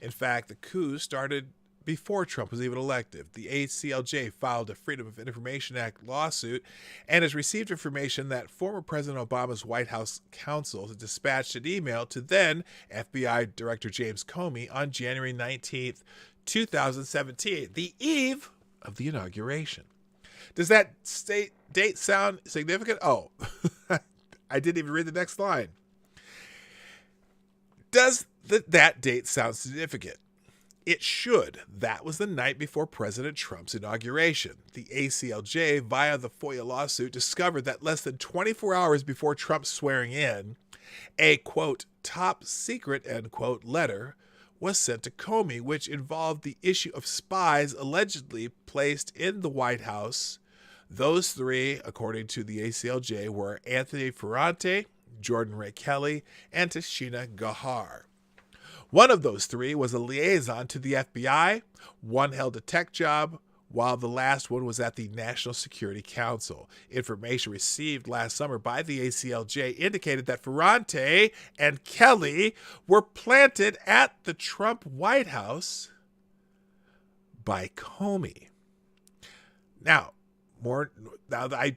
In fact, the coup started before Trump was even elected. The ACLJ filed a Freedom of Information Act lawsuit and has received information that former President Obama's White House counsel dispatched an email to then FBI Director James Comey on January 19th, 2017, the eve of the inauguration. Does that date sound significant? Oh, I didn't even read the next line. Does that date sound significant? It should. That was the night before President Trump's inauguration. The ACLJ, via the FOIA lawsuit, discovered that less than 24 hours before Trump's swearing in, a, quote, top secret, end quote, letter was sent to Comey, which involved the issue of spies allegedly placed in the White House. Those three, according to the ACLJ, were Anthony Ferrante, Jordan Ray Kelly, and Tashina Gahar. One of those three was a liaison to the FBI. One held a tech job, while the last one was at the National Security Council. Information received last summer by the ACLJ indicated that Ferrante and Kelly were planted at the Trump White House by Comey.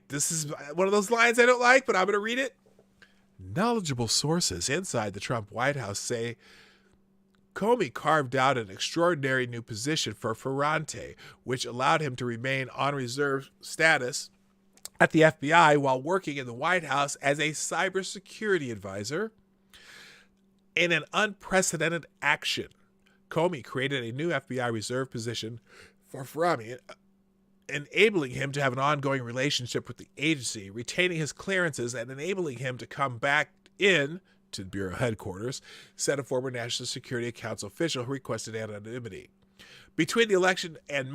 This is one of those lines I don't like, but I'm going to read it. Knowledgeable sources inside the Trump White House say Comey carved out an extraordinary new position for Ferrante, which allowed him to remain on reserve status at the FBI while working in the White House as a cybersecurity advisor. In an unprecedented action, Comey created a new FBI reserve position for Ferrante, enabling him to have an ongoing relationship with the agency, retaining his clearances, and enabling him to come back in to the Bureau headquarters, said a former National Security Council official who requested anonymity. Between the election and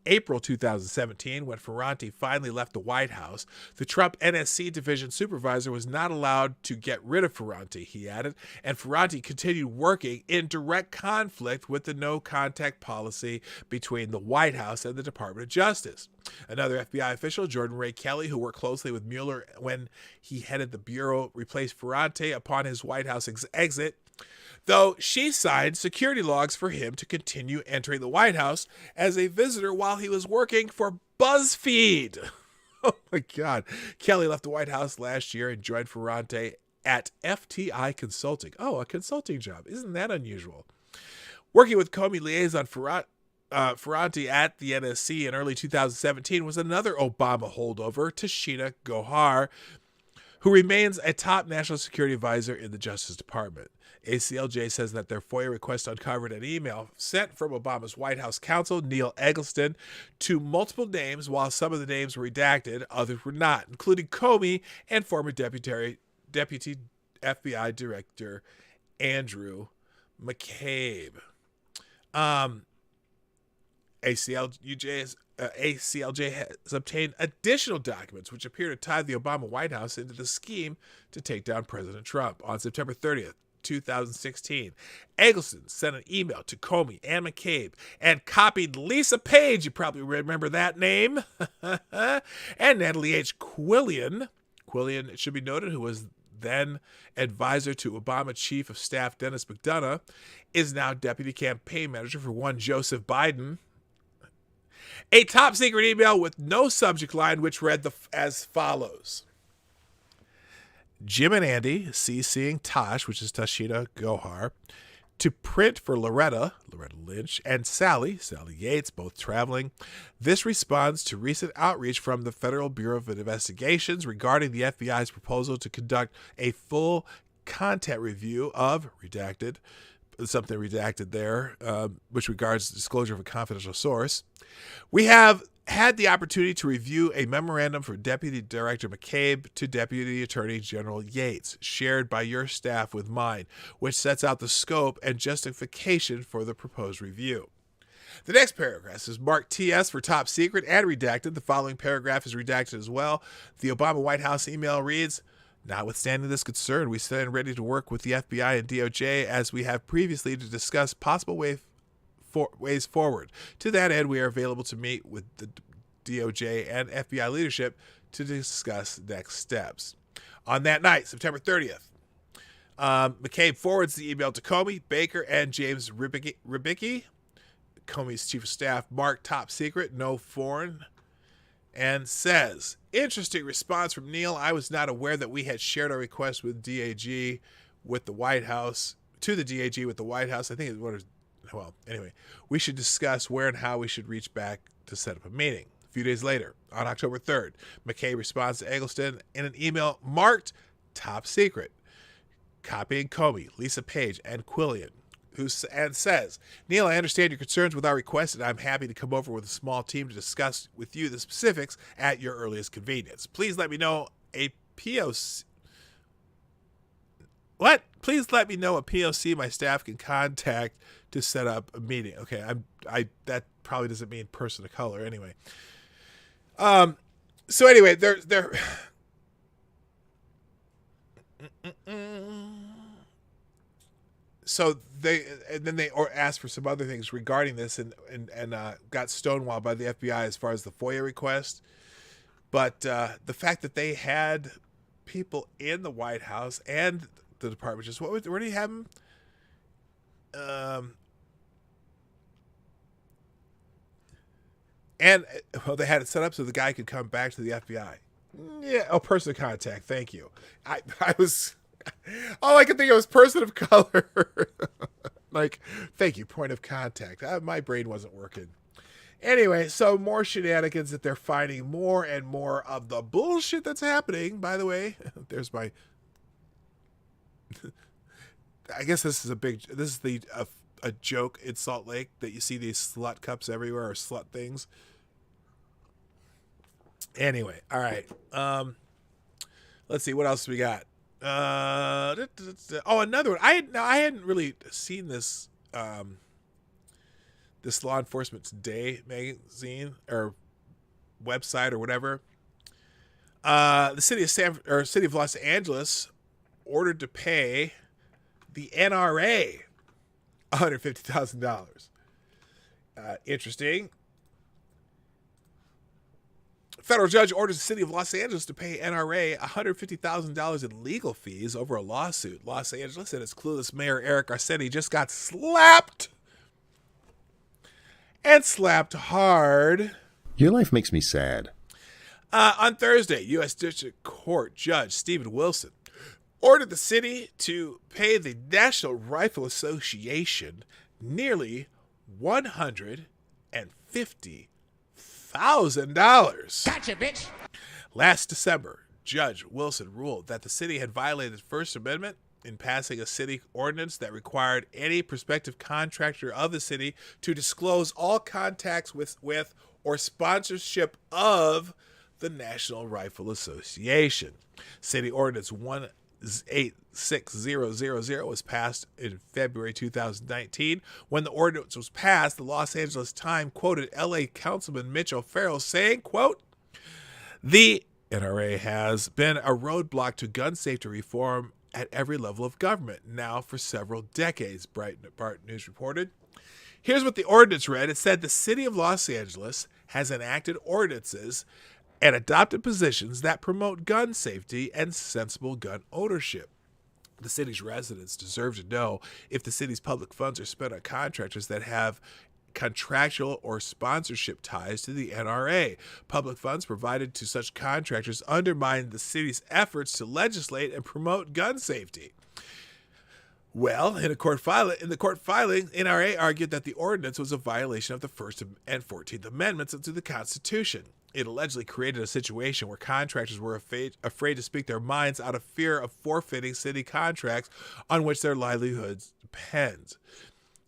April 2017, when Ferrante finally left the White House, the Trump NSC division supervisor was not allowed to get rid of Ferrante, he added, and Ferrante continued working in direct conflict with the no-contact policy between the White House and the Department of Justice. Another FBI official, Jordan Ray Kelly, who worked closely with Mueller when he headed the Bureau, replaced Ferrante upon his White House exit, though she signed security logs for him to continue entering the White House as a visitor while he was working for BuzzFeed. Oh my God. Kelly left the White House last year and joined Ferrante at FTI Consulting. Oh, a consulting job. Isn't that unusual? Working with Comey liaison Ferrante at the NSC in early 2017 was another Obama holdover, Tashina Gohar, who remains a top national security advisor in the Justice Department. ACLJ says that their FOIA request uncovered an email sent from Obama's White House counsel, Neil Eggleston, to multiple names. While some of the names were redacted, others were not, including Comey and former Deputy FBI Director Andrew McCabe. ACLJ has obtained additional documents which appear to tie the Obama White House into the scheme to take down President Trump. On September 30th, 2016, Eggleston sent an email to Comey and McCabe and copied Lisa Page, you probably remember that name, and Natalie H. Quillian. Quillian, it should be noted, who was then advisor to Obama Chief of Staff Dennis McDonough, is now Deputy Campaign Manager for one Joseph Biden. A top secret email with no subject line, which read as follows. Jim and Andy CCing Tosh, which is Tashina Gohar, to print for Loretta Lynch, and Sally Yates, both traveling. This responds to recent outreach from the Federal Bureau of Investigations regarding the FBI's proposal to conduct a full content review of something redacted there, which regards disclosure of a confidential source. We have had the opportunity to review a memorandum from Deputy Director McCabe to Deputy Attorney General Yates, shared by your staff with mine, which sets out the scope and justification for the proposed review. The next paragraph is marked TS for top secret and redacted. The following paragraph is redacted as well. The Obama White House email reads, notwithstanding this concern, we stand ready to work with the FBI and DOJ as we have previously to discuss possible ways forward. To that end, we are available to meet with the DOJ and FBI leadership to discuss next steps. On that night, September 30th, McCabe forwards the email to Comey, Baker, and James Rybicki, Comey's chief of staff, marked top secret, no foreign, and says, interesting response from Neil. I was not aware that we had shared our request with DAG with the White House, to the DAG with the White House. I think it was, well, anyway, we should discuss where and how we should reach back to set up a meeting. A few days later, on October 3rd, McCabe responds to Eggleston in an email marked top secret, copying Comey, Lisa Page, and Quillian, and says, Neil, I understand your concerns with our request, and I'm happy to come over with a small team to discuss with you the specifics at your earliest convenience. Please let me know a POC. What? Please let me know a POC my staff can contact to set up a meeting. Okay, that probably doesn't mean person of color anyway. So anyway, they're so they asked for some other things regarding this and got stonewalled by the FBI as far as the FOIA request. But the fact that they had people in the White House and the department, just where do you have them? And well, they had it set up so the guy could come back to the FBI. Yeah, person of contact. Thank you. I was All I could think of was person of color. Like, thank you, point of contact. My brain wasn't working. Anyway, so more shenanigans that they're finding more and more of the bullshit that's happening. By the way, there's my... I guess this is a joke in Salt Lake that you see these slut cups everywhere, or slut things. Anyway, all right. Let's see, what else we got? Another one. I hadn't really seen this this Law Enforcement Today magazine or website or whatever. The city of Los Angeles ordered to pay the NRA $150,000. Interesting. Federal judge orders the city of Los Angeles to pay NRA $150,000 in legal fees over a lawsuit. Los Angeles and its clueless mayor Eric Garcetti just got slapped. And slapped hard. Your life makes me sad. On Thursday, U.S. District Court Judge Stephen Wilson ordered the city to pay the National Rifle Association nearly $150,000. Gotcha, bitch. Last December, Judge Wilson ruled that the city had violated the First Amendment in passing a city ordinance that required any prospective contractor of the city to disclose all contacts with or sponsorship of the National Rifle Association. City Ordinance 186000 was passed in February 2019. When the ordinance was passed, the Los Angeles Times quoted LA Councilman Mitch O'Farrell saying, quote, "The NRA has been a roadblock to gun safety reform at every level of government now for several decades," Breitbart News reported. Here's what the ordinance read. It said the city of Los Angeles has enacted ordinances and adopted positions that promote gun safety and sensible gun ownership. The city's residents deserve to know if the city's public funds are spent on contractors that have contractual or sponsorship ties to the NRA. Public funds provided to such contractors undermine the city's efforts to legislate and promote gun safety. Well, in the court filing, NRA argued that the ordinance was a violation of the First and 14th Amendments to the Constitution. It allegedly created a situation where contractors were afraid to speak their minds out of fear of forfeiting city contracts on which their livelihoods depend.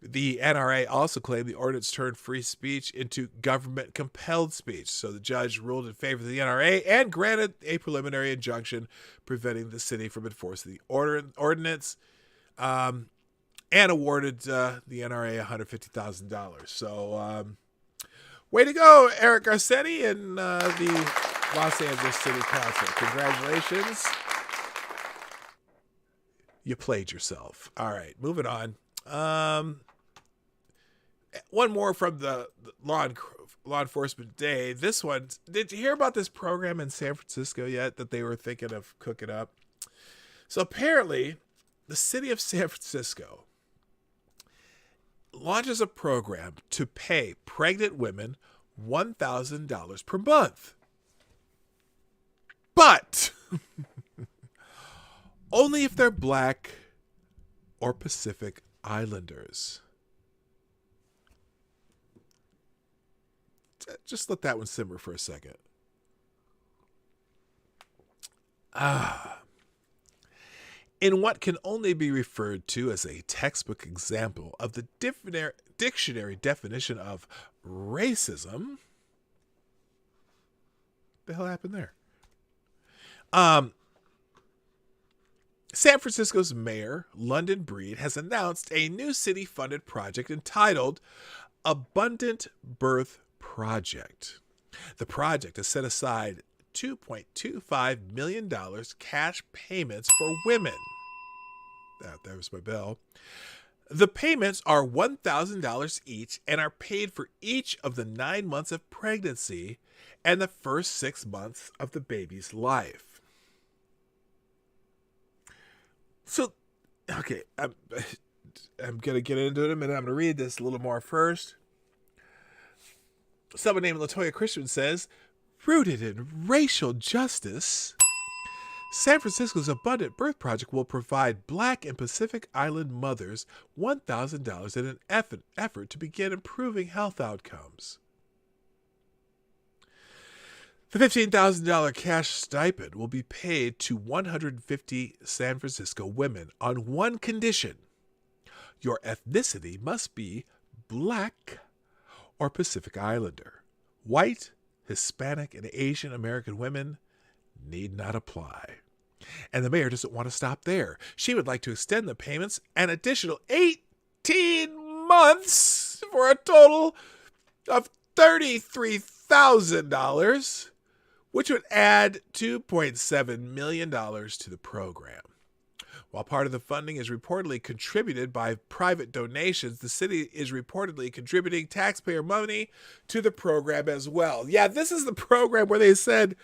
The NRA also claimed the ordinance turned free speech into government-compelled speech, so the judge ruled in favor of the NRA and granted a preliminary injunction preventing the city from enforcing the ordinance, and awarded the NRA $150,000. So, way to go, Eric Garcetti and the Los Angeles City Council. Congratulations. You played yourself. All right, moving on. One more from the law enforcement day. This one, did you hear about this program in San Francisco yet that they were thinking of cooking up? So apparently, the city of San Francisco launches a program to pay pregnant women $1,000 per month. But only if they're Black or Pacific Islanders. Just let that one simmer for a second. In what can only be referred to as a textbook example of the dictionary definition of racism. The hell happened there? San Francisco's mayor, London Breed, has announced a new city-funded project entitled Abundant Birth Project. The project has set aside $2.25 million cash payments for women. That was my bell. The payments are $1,000 each and are paid for each of the 9 months of pregnancy and the first 6 months of the baby's life. So, okay, I'm going to get into it in a minute. I'm going to read this a little more first. Someone named Latoya Christian says, rooted in racial justice, San Francisco's Abundant Birth Project will provide Black and Pacific Island mothers $1,000 in an effort to begin improving health outcomes. The $15,000 cash stipend will be paid to 150 San Francisco women on one condition. Your ethnicity must be Black or Pacific Islander. White, Hispanic, and Asian American women need not apply. And the mayor doesn't want to stop there. She would like to extend the payments an additional 18 months for a total of $33,000, which would add $2.7 million to the program. While part of the funding is reportedly contributed by private donations, the city is reportedly contributing taxpayer money to the program as well. Yeah, this is the program where they said,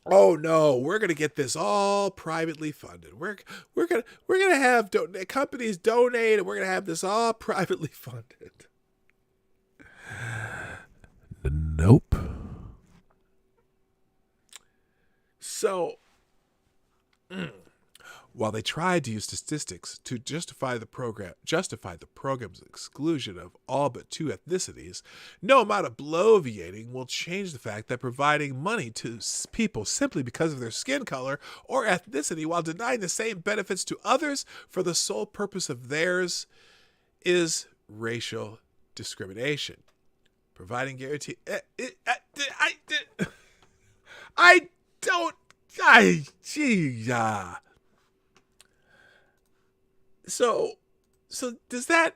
oh no, we're going to get this all privately funded. We're going to have companies donate, and we're going to have this all privately funded. Nope. So, while they tried to use statistics to justify the program's exclusion of all but two ethnicities, no amount of bloviating will change the fact that providing money to people simply because of their skin color or ethnicity while denying the same benefits to others for the sole purpose of theirs is racial discrimination. Providing guarantee... So does that...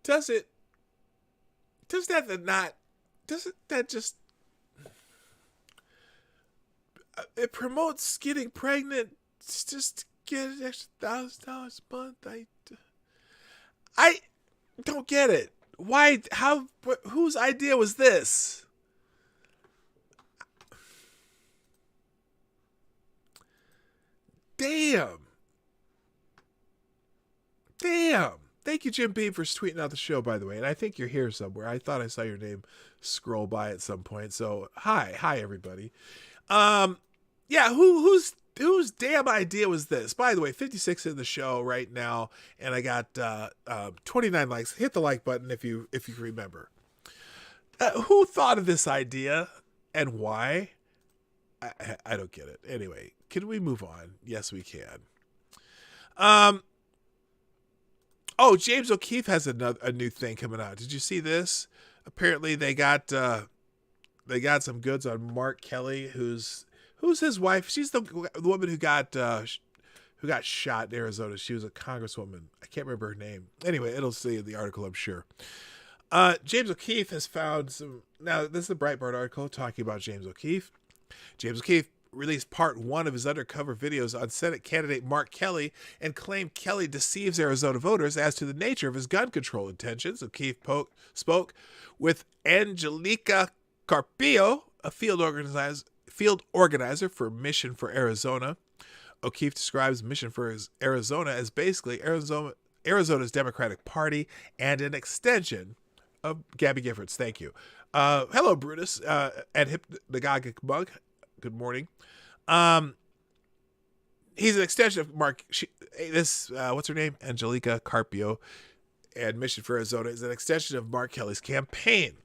Doesn't that just... It promotes getting pregnant just to get an extra $1,000 a month. I don't get it. Why? How? Whose idea was this? Damn. Thank you, Jim Beam, for tweeting out the show, by the way. And I think you're here somewhere. I thought I saw your name scroll by at some point. So hi everybody. Yeah, whose damn idea was this? By the way, 56 in the show right now, and I got 29 likes. Hit the like button if you remember. Who thought of this idea and why? I don't get it. Anyway, can we move on? Yes, we can. Oh, James O'Keefe has a new thing coming out. Did you see this? Apparently, they got some goods on Mark Kelly, who's his wife. She's the woman who got shot in Arizona. She was a congresswoman. I can't remember her name. Anyway, it'll say in the article, I'm sure. James O'Keefe has found some... Now, this is a Breitbart article talking about James O'Keefe. James O'Keefe released part 1 of his undercover videos on Senate candidate Mark Kelly and claimed Kelly deceives Arizona voters as to the nature of his gun control intentions. O'Keefe spoke with Angelica Carpio, a field organizer for Mission for Arizona. O'Keefe describes Mission for Arizona as basically Arizona's Democratic Party and an extension of Gabby Giffords. Thank you. Hello, Brutus and Hypnagogic Monk. Good morning. He's an extension of Mark. What's her name? Angelica Carpio, and Mission for Arizona is an extension of Mark Kelly's campaign.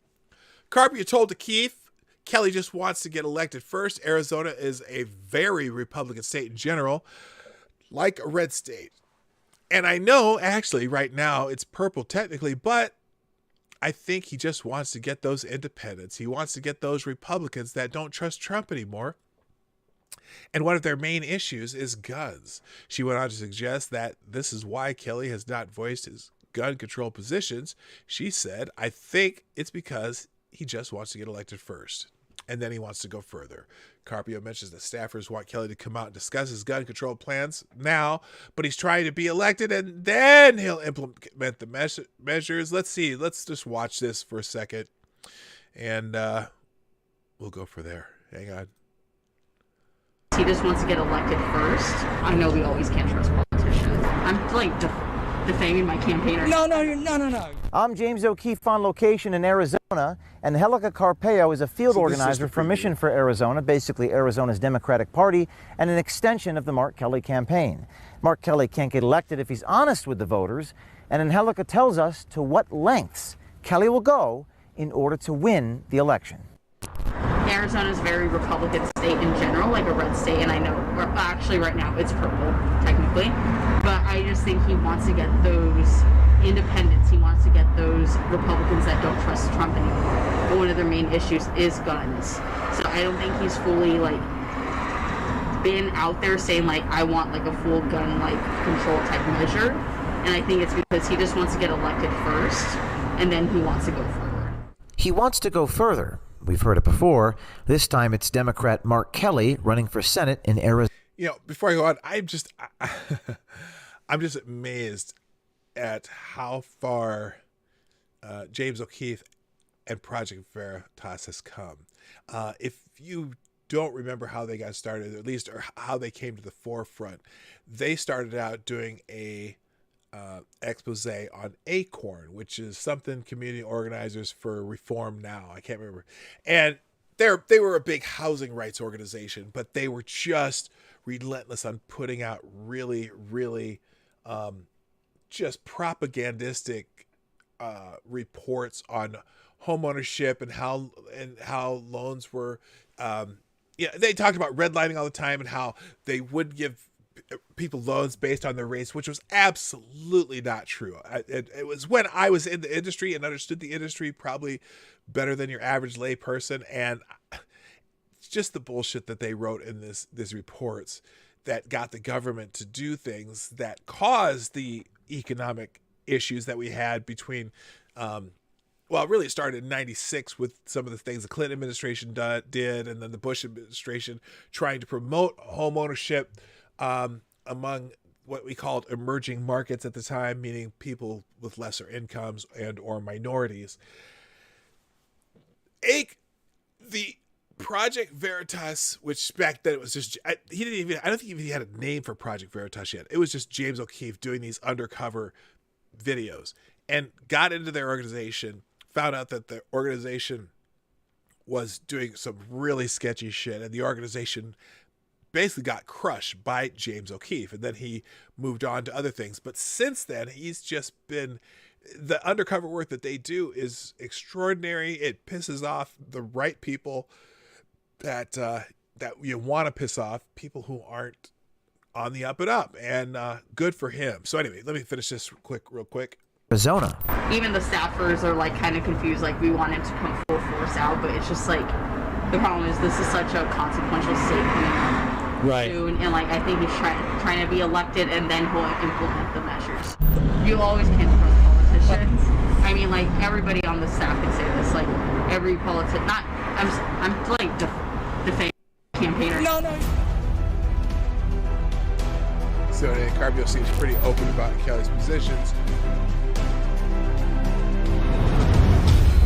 Carpio told O'Keefe Kelly just wants to get elected first. Arizona is a very Republican state in general, like a red state. And I know, actually, right now it's purple technically, but I think he just wants to get those independents. He wants to get those Republicans that don't trust Trump anymore. And one of their main issues is guns. She went on to suggest that this is why Kelly has not voiced his gun control positions. She said, I think it's because he just wants to get elected first, and then he wants to go further. Carpio mentions that staffers want Kelly to come out and discuss his gun control plans now, but he's trying to be elected, and then he'll implement the measures. Let's see. Let's just watch this for a second, and we'll go for there. Hang on. He just wants to get elected first. I know we always can't trust politicians. I'm like defaming my campaigner. No. I'm James O'Keefe on location in Arizona, and Helica Carpeo is a field organizer for Mission for Arizona, basically Arizona's Democratic Party, and an extension of the Mark Kelly campaign. Mark Kelly can't get elected if he's honest with the voters, and Angelica tells us to what lengths Kelly will go in order to win the election. Arizona is a very Republican state in general, like a red state, and I know, actually right now it's purple, technically, but I just think he wants to get those independents, he wants to get those Republicans that don't trust Trump anymore, but one of their main issues is guns. So I don't think he's fully, like, been out there saying, like, I want, like, a full gun, like, control type measure, and I think it's because he just wants to get elected first, and then he wants to go further. He wants to go further. We've heard it before. This time it's Democrat Mark Kelly running for Senate in Arizona. You know, before I go on, I'm just amazed at how far James O'Keefe and Project Veritas has come. If you don't remember how they got started, at least, or how they came to the forefront, they started out doing a expose on Acorn, which is something community organizers for reform now. I can't remember. And they were a big housing rights organization, but they were just relentless on putting out really, really just propagandistic reports on homeownership and how loans were. They talked about redlining all the time and how they would give people loans based on their race, which was absolutely not true. It was when I was in the industry and understood the industry probably better than your average lay person, and it's just the bullshit that they wrote in these reports that got the government to do things that caused the economic issues that we had between it really started in 96 with some of the things the Clinton administration did, and then the Bush administration trying to promote home ownership among what we called emerging markets at the time, meaning people with lesser incomes and or minorities. The Project Veritas, which back then it was just, I don't think he had a name for Project Veritas yet. It was just James O'Keefe doing these undercover videos, and got into their organization, found out that the organization was doing some really sketchy shit, and the organization basically got crushed by James O'Keefe, and then he moved on to other things. But since then, he's just been, the undercover work that they do is extraordinary. It pisses off the right people that you want to piss off, people who aren't on the up and up, and good for him. So anyway, let me finish this real quick. Arizona. Even the staffers are, like, kind of confused, like, we want him to come full force out, but it's just like, the problem is this is such a consequential state coming up. Right. Soon, and like I think he's trying to be elected, and then he'll implement the measures. You always can't trust politicians. I mean, like, everybody on the staff can say this. Like, every politician, not I'm like defaming campaigner. No. So Carpio seems pretty open about Kelly's positions.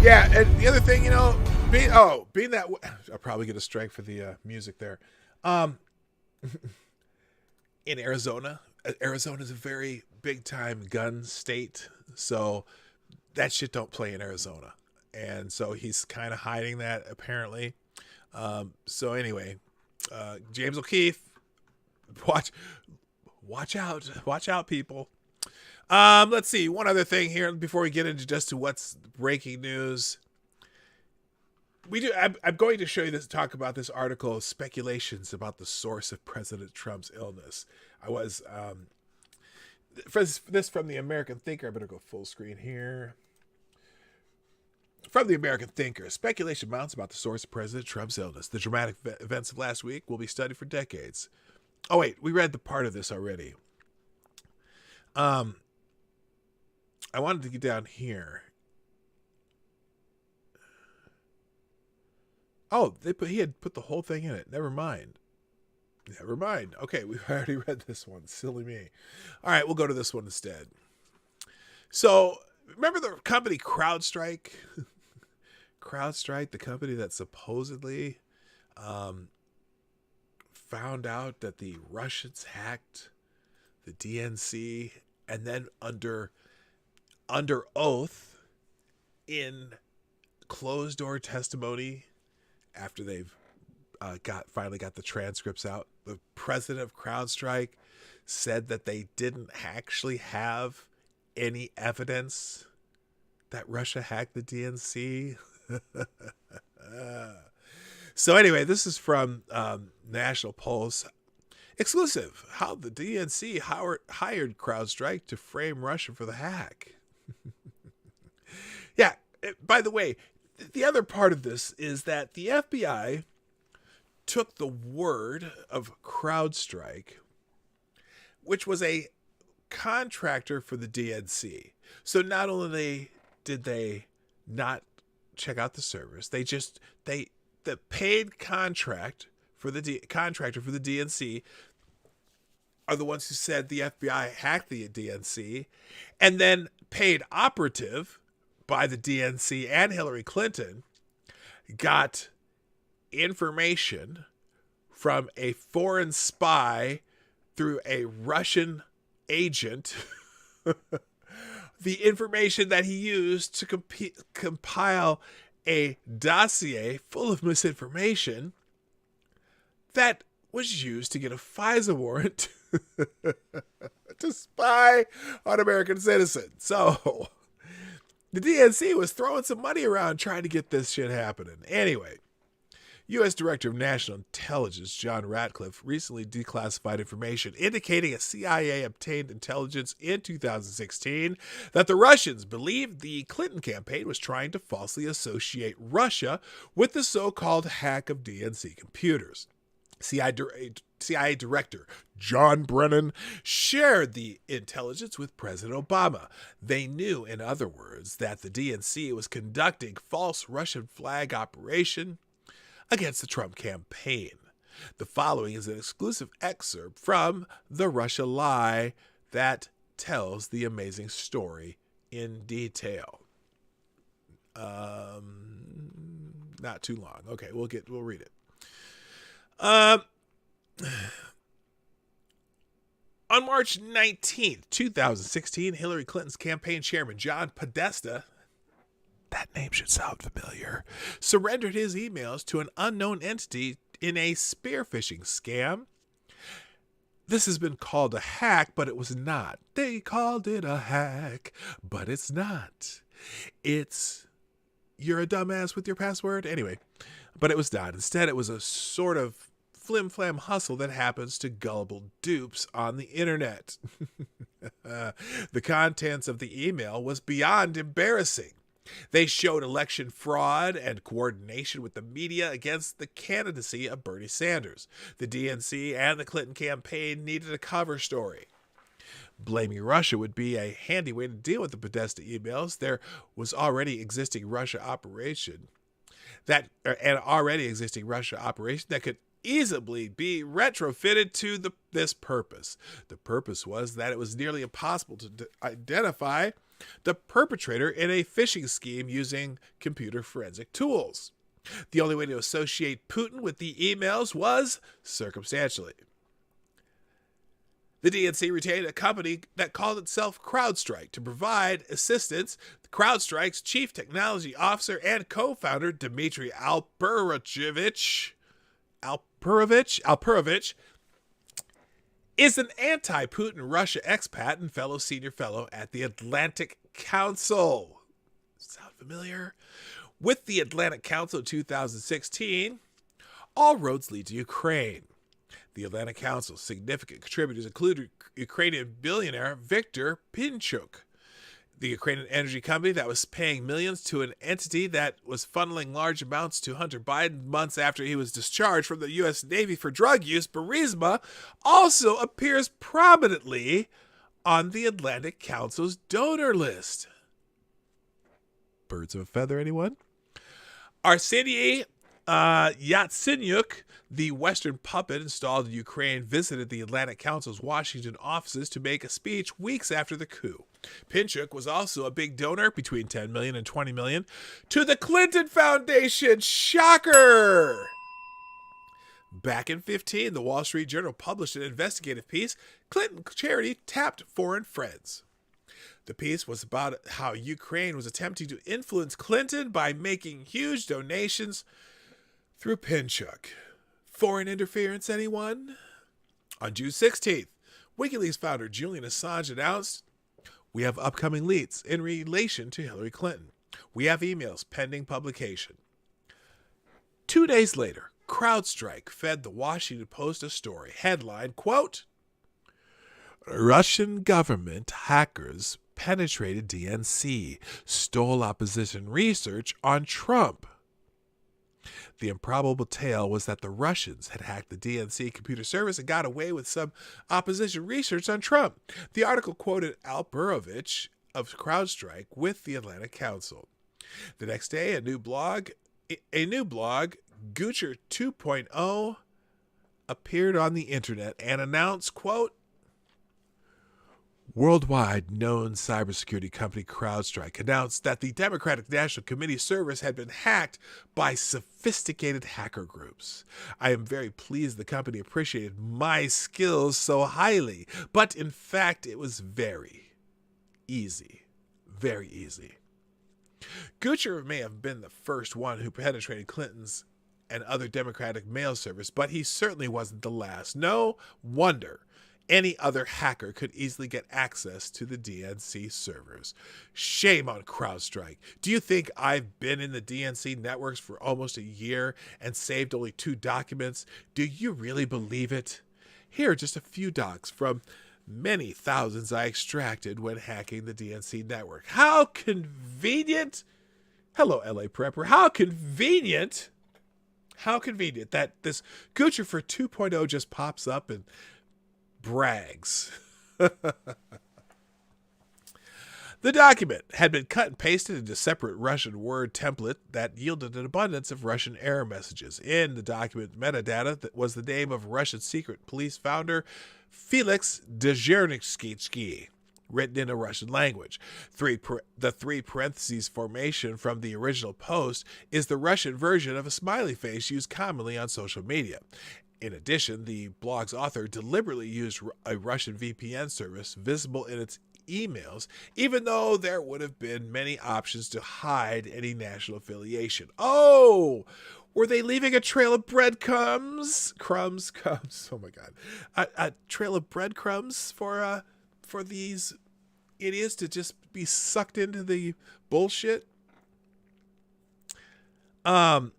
Yeah, and the other thing, being that I'll probably get a strike for the music there. In Arizona is a very big time gun state, so that shit don't play in Arizona, and so he's kind of hiding that apparently. So anyway, James O'Keefe, watch out, people. Let's see, one other thing here before we get into just to what's breaking news. I'm going to show you talk about this article, speculations about the source of President Trump's illness. I was, this from the American Thinker. I better go full screen here. From the American Thinker, speculation mounts about the source of President Trump's illness. The dramatic events of last week will be studied for decades. Oh wait, we read the part of this already. I wanted to get down here. Oh, he had put the whole thing in it. Never mind. Okay, we've already read this one. Silly me. All right, we'll go to this one instead. So, remember the company CrowdStrike? CrowdStrike, the company that supposedly found out that the Russians hacked the DNC and then under oath in closed door testimony after they've finally got the transcripts out, the president of CrowdStrike said that they didn't actually have any evidence that Russia hacked the DNC. So anyway, this is from National Pulse. Exclusive, how the DNC hired CrowdStrike to frame Russia for the hack. Yeah, by the way, the other part of this is that the FBI took the word of CrowdStrike, which was a contractor for the DNC. So not only did they not check out the servers, the paid contractor for the DNC are the ones who said the FBI hacked the DNC, and then paid operative by the DNC and Hillary Clinton got information from a foreign spy through a Russian agent, the information that he used to compile a dossier full of misinformation that was used to get a FISA warrant to spy on American citizens. So the DNC was throwing some money around trying to get this shit happening. Anyway, U.S. Director of National Intelligence John Ratcliffe recently declassified information indicating a CIA obtained intelligence in 2016 that the Russians believed the Clinton campaign was trying to falsely associate Russia with the so-called hack of DNC computers. CIA Director John Brennan shared the intelligence with President Obama. They knew, in other words, that the DNC was conducting false Russian flag operation against the Trump campaign. The following is an exclusive excerpt from The Russia Lie that tells the amazing story in detail. Not too long. Okay, we'll read it. On March 19th, 2016, Hillary Clinton's campaign chairman, John Podesta, that name should sound familiar, surrendered his emails to an unknown entity in a spear phishing scam. This has been called a hack, but it was not. They called it a hack, but it's not. It's, you're a dumbass with your password? Anyway, but it was not. Instead, it was a sort of flim-flam hustle that happens to gullible dupes on the internet. The contents of the email was beyond embarrassing. They showed election fraud and coordination with the media against the candidacy of Bernie Sanders. The DNC and the Clinton campaign needed a cover story. Blaming Russia would be a handy way to deal with the Podesta emails. There was already existing Russia operation that could easily be retrofitted to this purpose. The purpose was that it was nearly impossible to identify the perpetrator in a phishing scheme using computer forensic tools. The only way to associate Putin with the emails was circumstantially. The DNC retained a company that called itself CrowdStrike to provide assistance. CrowdStrike's chief technology officer and co-founder, Dmitry Alperovich, is an anti-Putin Russia expat and senior fellow at the Atlantic Council. Sound familiar? With the Atlantic Council in 2016, all roads lead to Ukraine. The Atlantic Council's significant contributors include Ukrainian billionaire Viktor Pinchuk, the Ukrainian energy company that was paying millions to an entity that was funneling large amounts to Hunter Biden months after he was discharged from the U.S. Navy for drug use. Burisma also appears prominently on the Atlantic Council's donor list. Birds of a feather, anyone? Arseniy Yatsenyuk, the Western puppet installed in Ukraine, visited the Atlantic Council's Washington offices to make a speech weeks after the coup. Pinchuk was also a big donor, between $10 million and $20 million, to the Clinton Foundation. Shocker! Back in 2015, the Wall Street Journal published an investigative piece, Clinton Charity Tapped Foreign Friends. The piece was about how Ukraine was attempting to influence Clinton by making huge donations through Pinchuk. Foreign interference, anyone? On June 16th, WikiLeaks founder Julian Assange announced, "We have upcoming leaks in relation to Hillary Clinton. We have emails pending publication." 2 days later, CrowdStrike fed the Washington Post a story, headline, quote, "Russian government hackers penetrated DNC, stole opposition research on Trump." The improbable tale was that the Russians had hacked the DNC computer service and got away with some opposition research on Trump. The article quoted Al Burovich of CrowdStrike with the Atlantic Council. The next day, a new blog, Gucci 2.0, appeared on the internet and announced, quote, "Worldwide known cybersecurity company CrowdStrike announced that the Democratic National Committee servers had been hacked by sophisticated hacker groups. I am very pleased the company appreciated my skills so highly, but in fact it was very easy. Very easy." Gucci may have been the first one who penetrated Clinton's and other Democratic mail servers, but he certainly wasn't the last. No wonder any other hacker could easily get access to the DNC servers. Shame on CrowdStrike. Do you think I've been in the DNC networks for almost a year and saved only 2 documents? Do you really believe it? Here are just a few docs from many thousands I extracted when hacking the DNC network. How convenient! Hello, LA Prepper. How convenient! How convenient that this Gucci for 2.0 just pops up and brags. The document had been cut and pasted into a separate Russian word template that yielded an abundance of Russian error messages. In the document metadata that was the name of Russian secret police founder Felix Dzержinskii, written in a Russian language. The 3 parentheses formation from the original post is the Russian version of a smiley face used commonly on social media. In addition, the blog's author deliberately used a Russian VPN service visible in its emails, even though there would have been many options to hide any national affiliation. Oh, were they leaving a trail of breadcrumbs? Crumbs. Oh my God, a trail of breadcrumbs for these idiots to just be sucked into the bullshit. Under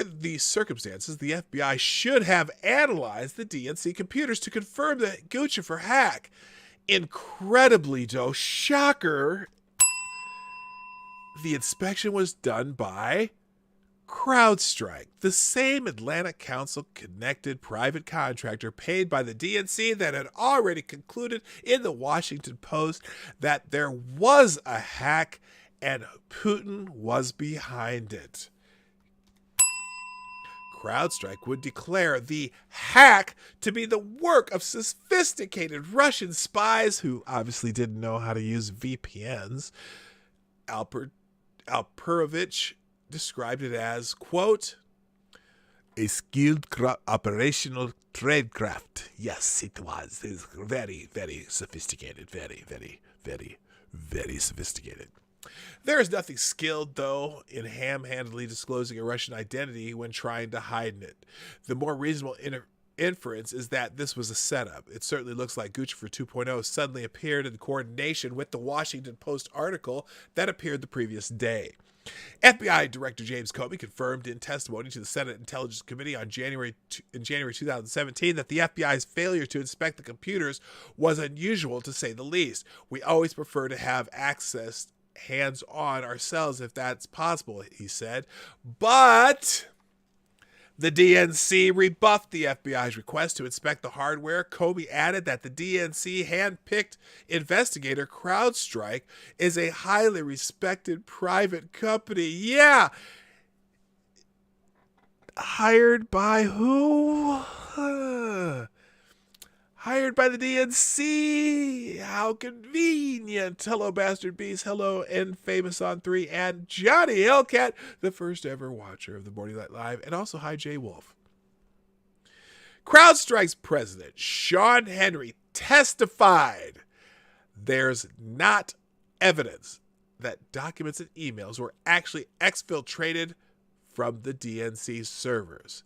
these circumstances, the FBI should have analyzed the DNC computers to confirm the Gucci for hack. Incredibly, though, shocker, the inspection was done by CrowdStrike, the same Atlantic Council connected private contractor paid by the DNC that had already concluded in the Washington Post that there was a hack and Putin was behind it. CrowdStrike would declare the hack to be the work of sophisticated Russian spies who obviously didn't know how to use VPNs. Alperovich described it as, quote, "a skilled operational tradecraft." Yes, it was. It's very, very sophisticated. Very, very, very, very sophisticated. There is nothing skilled, though, in ham-handedly disclosing a Russian identity when trying to hide it. The more reasonable inference is that this was a setup. It certainly looks like Gucci for 2.0 suddenly appeared in coordination with the Washington Post article that appeared the previous day. FBI Director James Comey confirmed in testimony to the Senate Intelligence Committee in January 2017 that the FBI's failure to inspect the computers was unusual, to say the least. "We always prefer to have access hands-on ourselves if that's possible," he said. But the DNC rebuffed the FBI's request to inspect the hardware. Comey added that the DNC hand-picked investigator CrowdStrike is a highly respected private company. Yeah. Hired by who? Hired by the DNC. How convenient. Hello, Bastard Beast. Hello, and Famous on 3. And Johnny Hellcat, the first ever watcher of the Morning Light Live. And also, hi, Jay Wolf. CrowdStrike's president, Sean Henry, testified there's not evidence that documents and emails were actually exfiltrated from the DNC servers.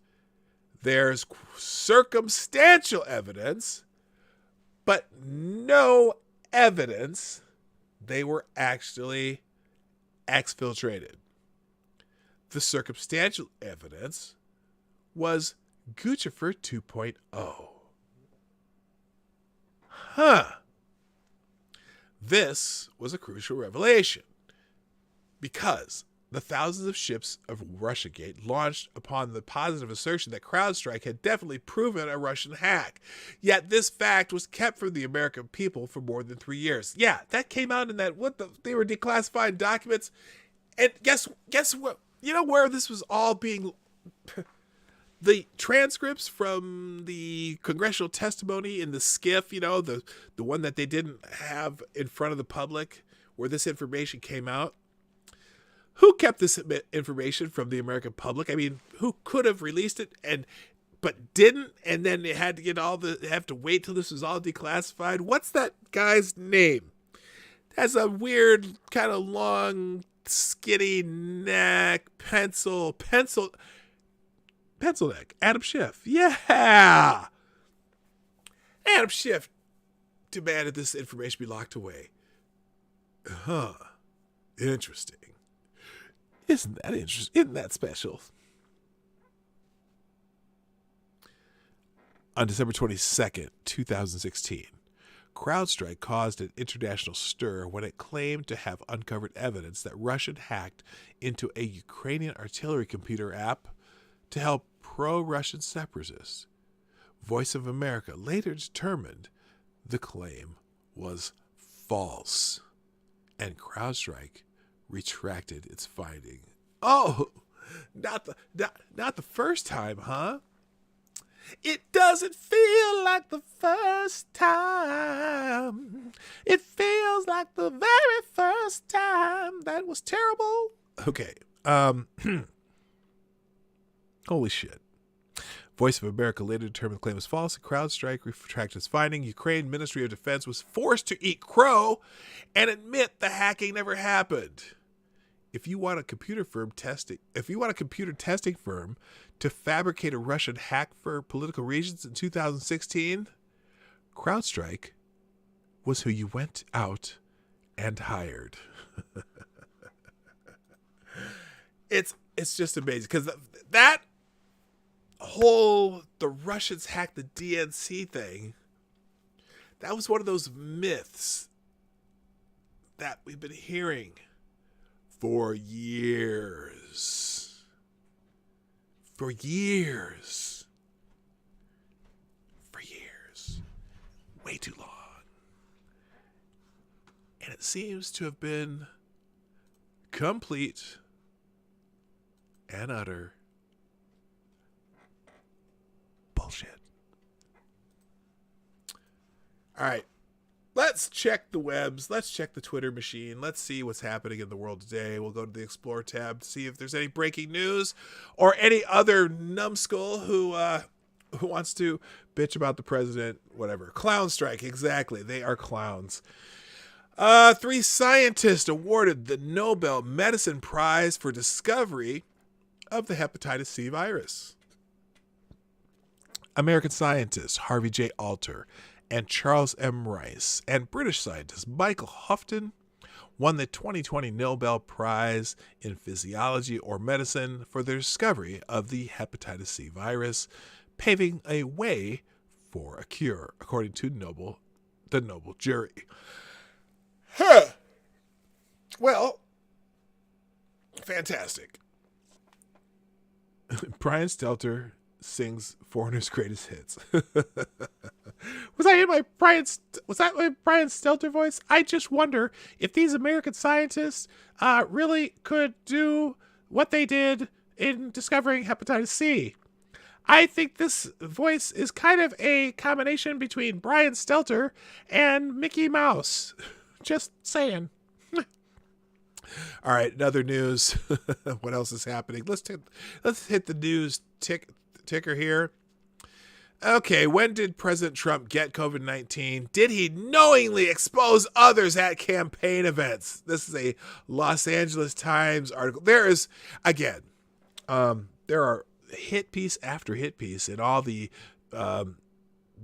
There's circumstantial evidence, but no evidence they were actually exfiltrated. The circumstantial evidence was Guccifer 2.0. This was a crucial revelation because the thousands of ships of Russiagate launched upon the positive assertion that CrowdStrike had definitely proven a Russian hack. Yet this fact was kept from the American people for more than 3 years. Yeah, that came out in that they were declassifying documents. And guess what? You know where this was all being the transcripts from the congressional testimony in the SCIF, the one that they didn't have in front of the public where this information came out. Who kept this information from the American public? I mean, who could have released it but didn't, and then they had to have to wait till this was all declassified? What's that guy's name? Has a weird kind of long, skinny neck, pencil neck. Adam Schiff. Yeah. Adam Schiff demanded this information be locked away. Interesting. Isn't that interesting? Isn't that special? On December 22nd, 2016, CrowdStrike caused an international stir when it claimed to have uncovered evidence that Russia hacked into a Ukrainian artillery computer app to help pro-Russian separatists. Voice of America later determined the claim was false, and CrowdStrike retracted its finding. Oh, not the first time, huh? It doesn't feel like the first time. It feels like the very first time. That was terrible. Okay. Holy shit. Voice of America later determined the claim was false, and CrowdStrike retracted its finding. Ukraine Ministry of Defense was forced to eat crow and admit the hacking never happened. If you want a computer testing firm to fabricate a Russian hack for political reasons in 2016, CrowdStrike was who you went out and hired. It's just amazing because that whole the Russians hacked the DNC thing, that was one of those myths that we've been hearing for years. For years. Way too long. And it seems to have been complete and utter bullshit. All right. Let's check the webs. Let's check the Twitter machine. Let's see what's happening in the world today. We'll go to the Explore tab to see if there's any breaking news or any other numbskull who wants to bitch about the president, whatever. Clown strike, exactly. They are clowns. 3 scientists awarded the Nobel Medicine Prize for discovery of the hepatitis C virus. American scientists Harvey J. Alter and Charles M. Rice, and British scientist Michael Houghton won the 2020 Nobel Prize in Physiology or Medicine for their discovery of the hepatitis C virus, paving a way for a cure, according to the Nobel jury. Well, fantastic. Brian Stelter sings Foreigner's greatest hits. Was that my Brian Stelter voice? I just wonder if these American scientists really could do what they did in discovering hepatitis C. I think this voice is kind of a combination between Brian Stelter and Mickey Mouse. Just saying. All right, another news. What else is happening? Let's hit the news ticker here. Okay, when did President Trump get COVID-19? Did he knowingly expose others at campaign events? This is a Los Angeles Times article. There is, again, there are hit piece after hit piece in all the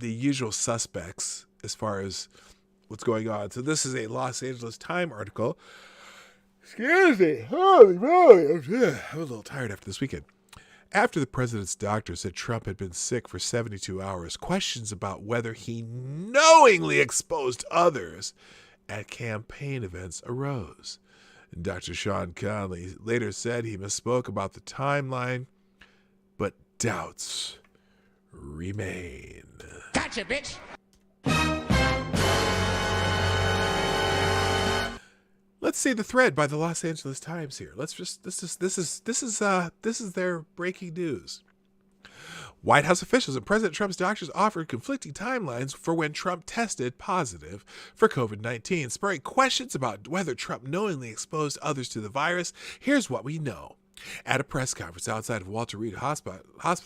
usual suspects as far as what's going on. So this is a Los Angeles Times article. Excuse me. Holy moly. I was a little tired after this weekend. After the president's doctor said Trump had been sick for 72 hours, questions about whether he knowingly exposed others at campaign events arose. Dr. Sean Conley later said he misspoke about the timeline, but doubts remain. Gotcha, bitch. Let's see the thread by the Los Angeles Times here. This is their breaking news. White House officials and President Trump's doctors offered conflicting timelines for when Trump tested positive for COVID-19, spurring questions about whether Trump knowingly exposed others to the virus. Here's what we know. At a press conference outside of Walter Reed Hospital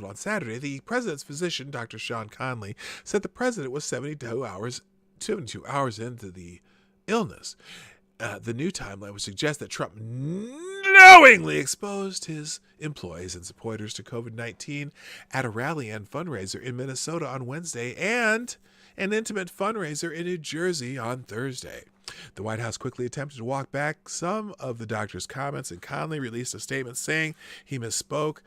on Saturday, the president's physician, Dr. Sean Conley, said the president was 72 hours into the illness. The new timeline would suggest that Trump knowingly exposed his employees and supporters to COVID-19 at a rally and fundraiser in Minnesota on Wednesday and an intimate fundraiser in New Jersey on Thursday. The White House quickly attempted to walk back some of the doctor's comments, and Conley released a statement saying he misspoke.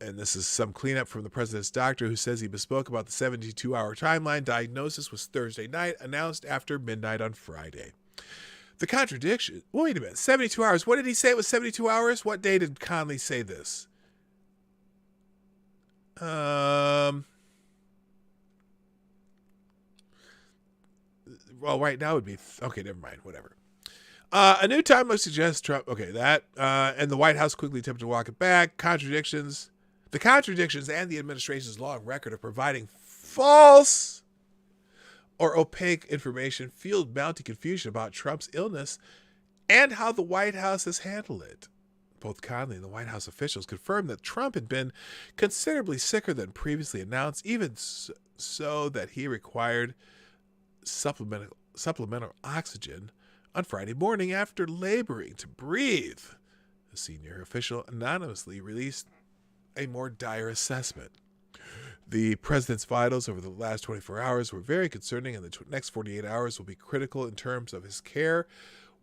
And this is some cleanup from the president's doctor, who says he misspoke about the 72-hour timeline. Diagnosis was Thursday night, announced after midnight on Friday. The contradiction. Wait a minute. 72 hours. What did he say it was 72 hours? What day did Conley say this? Well, right now would be... Okay, never mind. Whatever. A new timeline suggests Trump... Okay, that... and the White House quickly attempted to walk it back. Contradictions. The contradictions and the administration's long record of providing false or opaque information fueled mounting confusion about Trump's illness and how the White House has handled it. Both Conley and the White House officials confirmed that Trump had been considerably sicker than previously announced, even so that he required supplemental oxygen on Friday morning after laboring to breathe. A senior official anonymously released a more dire assessment. The president's vitals over the last 24 hours were very concerning, and the next 48 hours will be critical in terms of his care.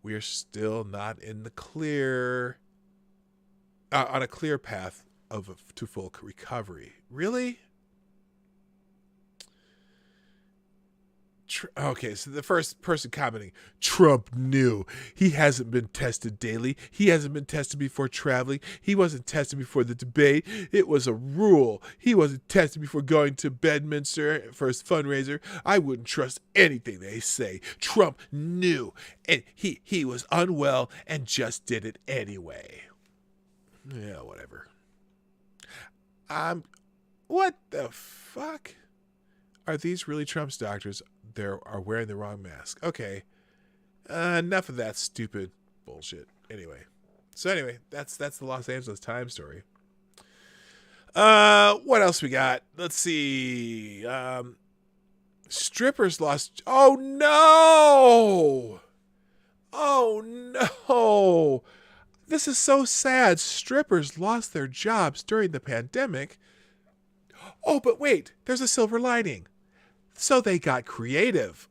We are still not in the clear, on a clear path to full recovery. Really? Okay, so the first person commenting, Trump knew. He hasn't been tested daily. He hasn't been tested before traveling. He wasn't tested before the debate. It was a rule. He wasn't tested before going to Bedminster for his fundraiser. I wouldn't trust anything they say. Trump knew, and he was unwell and just did it anyway. Yeah, whatever. What the fuck? Are these really Trump's doctors? They are wearing the wrong mask. Okay. Enough of that stupid bullshit. Anyway. That's the Los Angeles Times story. What else we got? Let's see. Strippers lost. Oh no! Oh no! This is so sad. Strippers lost their jobs during the pandemic. Oh, but wait, there's a silver lining. So they got creative.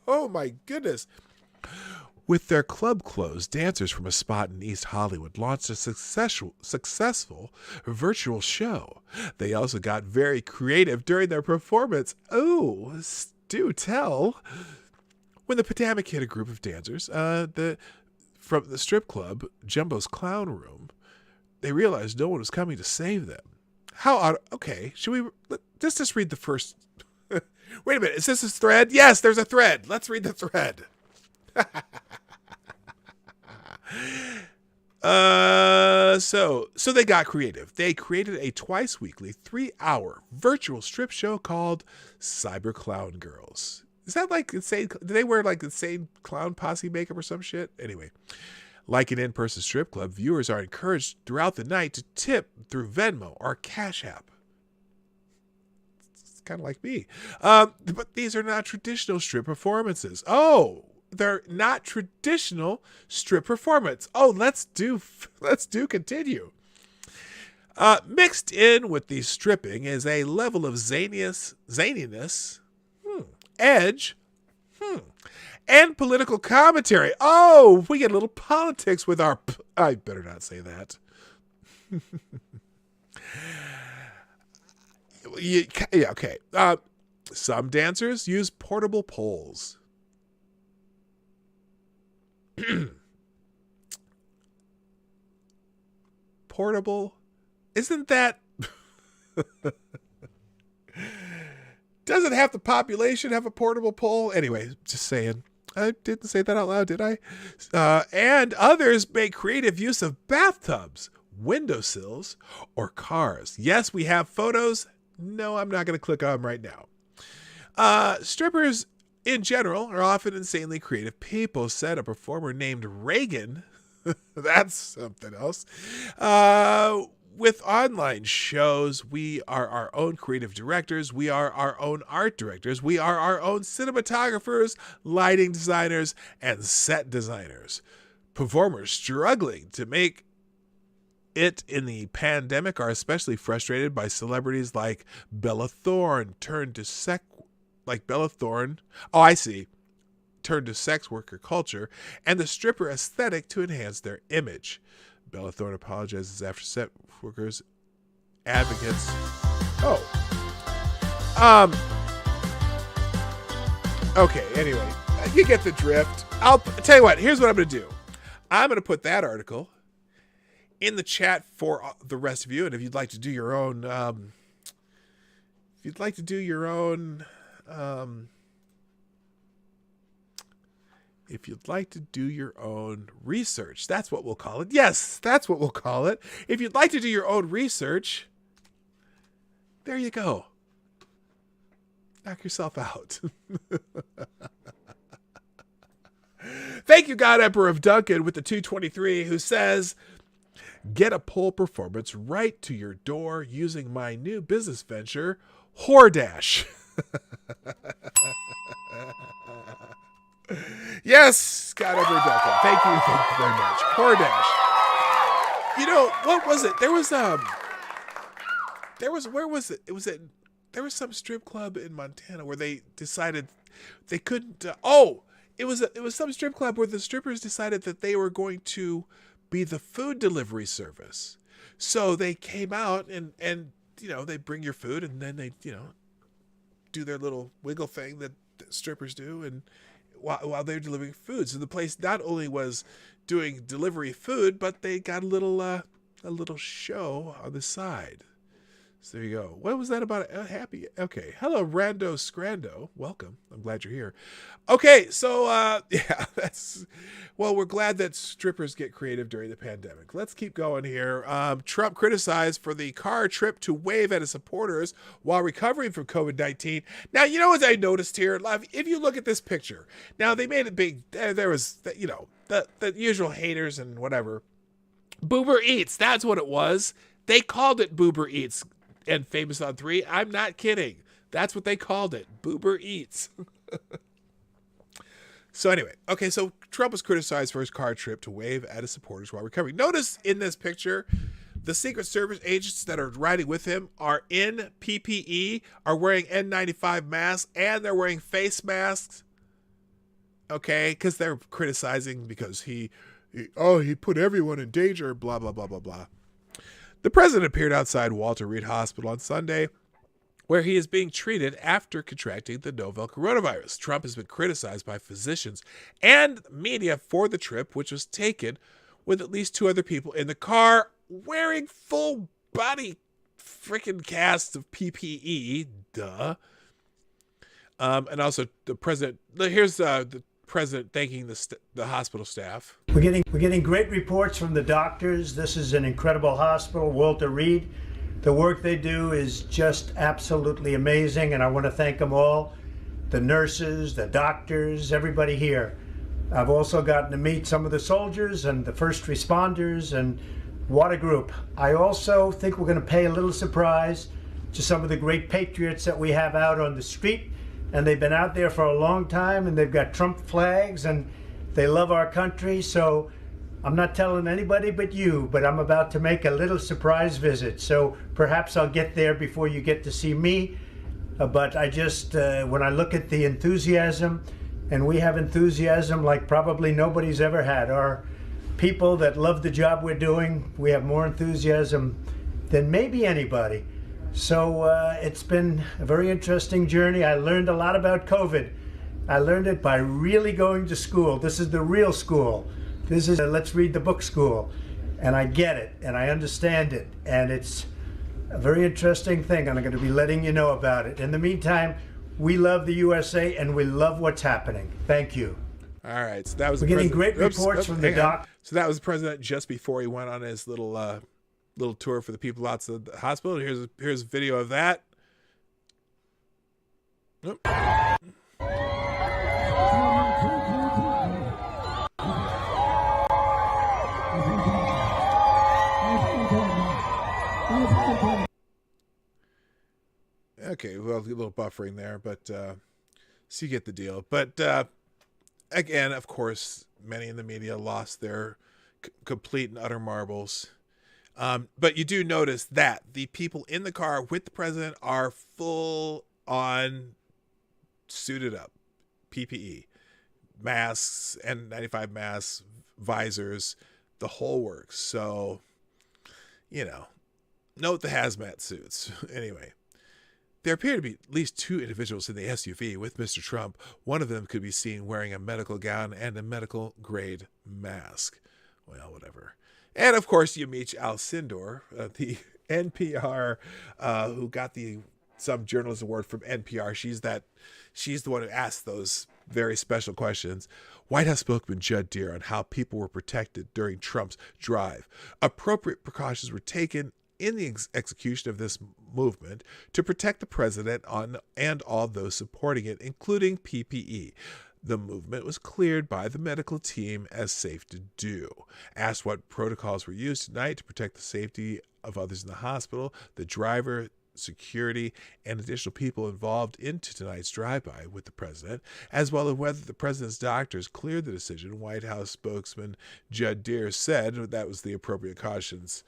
Oh my goodness. With their club closed, dancers from a spot in East Hollywood launched a successful virtual show. They also got very creative during their performance. Oh, do tell. When the pandemic hit a group of dancers from the strip club, Jumbo's Clown Room, they realized no one was coming to save them. How odd. Okay, should we just read the first... Wait a minute, is this a thread? Yes, there's a thread. Let's read the thread. So they got creative. They created a twice weekly 3-hour virtual strip show called Cyber Clown Girls. Is that like insane? Do they wear like insane clown posse makeup or some shit? Anyway, like an in-person strip club, viewers are encouraged throughout the night to tip through Venmo or Cashapp. kind of like me. But these are not traditional strip performances. Oh, they're not traditional strip performance. Oh, let's do continue. Mixed in with the stripping is a level of zaniness, edge, and political commentary. Oh, we get a little politics with our... I better not say that. Yeah, okay. Some dancers use portable poles. Portable? Isn't that... Doesn't half the population have a portable pole? Anyway, just saying. I didn't say that out loud, did I? And others make creative use of bathtubs, windowsills, or cars. Yes, we have photos. No, I'm not going to click on them right now. Strippers, in general, are often insanely creative people, said a performer named Reagan. That's something else. With online shows, we are our own creative directors. We are our own art directors. We are our own cinematographers, lighting designers, and set designers. Performers struggling to make it in the pandemic are especially frustrated by celebrities like Bella Thorne turned to sex worker culture and the stripper aesthetic to enhance their image. Bella Thorne apologizes after set workers advocates. Okay, anyway, you get the drift. I'll tell you what, here's what I'm going to do. I'm going to put that article in the chat for the rest of you, and if you'd like to do your own research, that's what we'll call it. Yes, that's what we'll call it. If you'd like to do your own research, there you go. Knock yourself out. Thank you, God Emperor of Duncan with the 223, who says, get a pole performance right to your door using my new business venture, Whoredash. Yes, God Emperor Duncan. Thank you very much. Whoredash. You know, what was it? There was where was it? There was some strip club in Montana where they decided they couldn't. It was some strip club where the strippers decided that they were going to be the food delivery service. So they came out and they bring your food and then they do their little wiggle thing that strippers do and while they're delivering food. So the place not only was doing delivery food, but they got a little show on the side. So there you go. What was that about? Happy. Okay. Hello, Rando Scrando. Welcome. I'm glad you're here. Okay. So, we're glad that strippers get creative during the pandemic. Let's keep going here. Trump criticized for the car trip to wave at his supporters while recovering from COVID-19. Now, you know what I noticed here? If you look at this picture, now they made it big. There was, the usual haters and whatever. Boober Eats. That's what it was. They called it Boober Eats. And Famous on 3, I'm not kidding. That's what they called it. Boober Eats. So anyway, okay, so Trump was criticized for his car trip to wave at his supporters while recovering. Notice in this picture, the Secret Service agents that are riding with him are in PPE, are wearing N95 masks, and they're wearing face masks. Okay, because they're criticizing because he put everyone in danger, blah, blah, blah, blah, blah. The president appeared outside Walter Reed Hospital on Sunday, where he is being treated after contracting the novel coronavirus. Trump has been criticized by physicians and media for the trip, which was taken with at least 2 other people in the car wearing full body freaking casts of PPE. Duh. And also the president. Here's the president thanking the hospital staff. We're getting great reports from the doctors. This is an incredible hospital, Walter Reed. The work they do is just absolutely amazing, and I want to thank them all, the nurses, the doctors, everybody here. I've also gotten to meet some of the soldiers and the first responders, and what a group. I also think we're going to pay a little surprise to some of the great patriots that we have out on the street. And they've been out there for a long time, and they've got Trump flags, and they love our country. So I'm not telling anybody but you, but I'm about to make a little surprise visit. So perhaps I'll get there before you get to see me. But I just, when I look at the enthusiasm, and we have enthusiasm like probably nobody's ever had. Our people that love the job we're doing, we have more enthusiasm than maybe anybody. So it's been a very interesting journey. I learned a lot about COVID. I learned it by really going to school. This is the real school. This is a let's read the book school. And I get it, and I understand it. And it's a very interesting thing, and I'm going to be letting you know about it. In the meantime, we love the USA, and we love what's happening. Thank you. All right, so that was We're getting great reports from the doc. So that was the president just before he went on his little tour for the people outside the hospital. Here's a video of that. Oop. Okay, well, a little buffering there, but so you get the deal. But again, of course, many in the media lost their complete and utter marbles. But you do notice that the people in the car with the president are full on suited up, PPE, masks, N95 masks, visors, the whole works. So, note the hazmat suits. Anyway, there appear to be at least two individuals in the SUV with Mr. Trump. One of them could be seen wearing a medical gown and a medical grade mask. Well, whatever. And of course, you meet Alcindor, the NPR, who got some journalist award from NPR. She's the one who asked those very special questions. White House spokesman Judd Deere on how people were protected during Trump's drive. Appropriate precautions were taken in the execution of this movement to protect the president and all those supporting it, including PPE. The movement was cleared by the medical team as safe to do. Asked what protocols were used tonight to protect the safety of others in the hospital, the driver, security, and additional people involved into tonight's drive-by with the president, as well as whether the president's doctors cleared the decision, White House spokesman Judd Deere said that was the appropriate precautions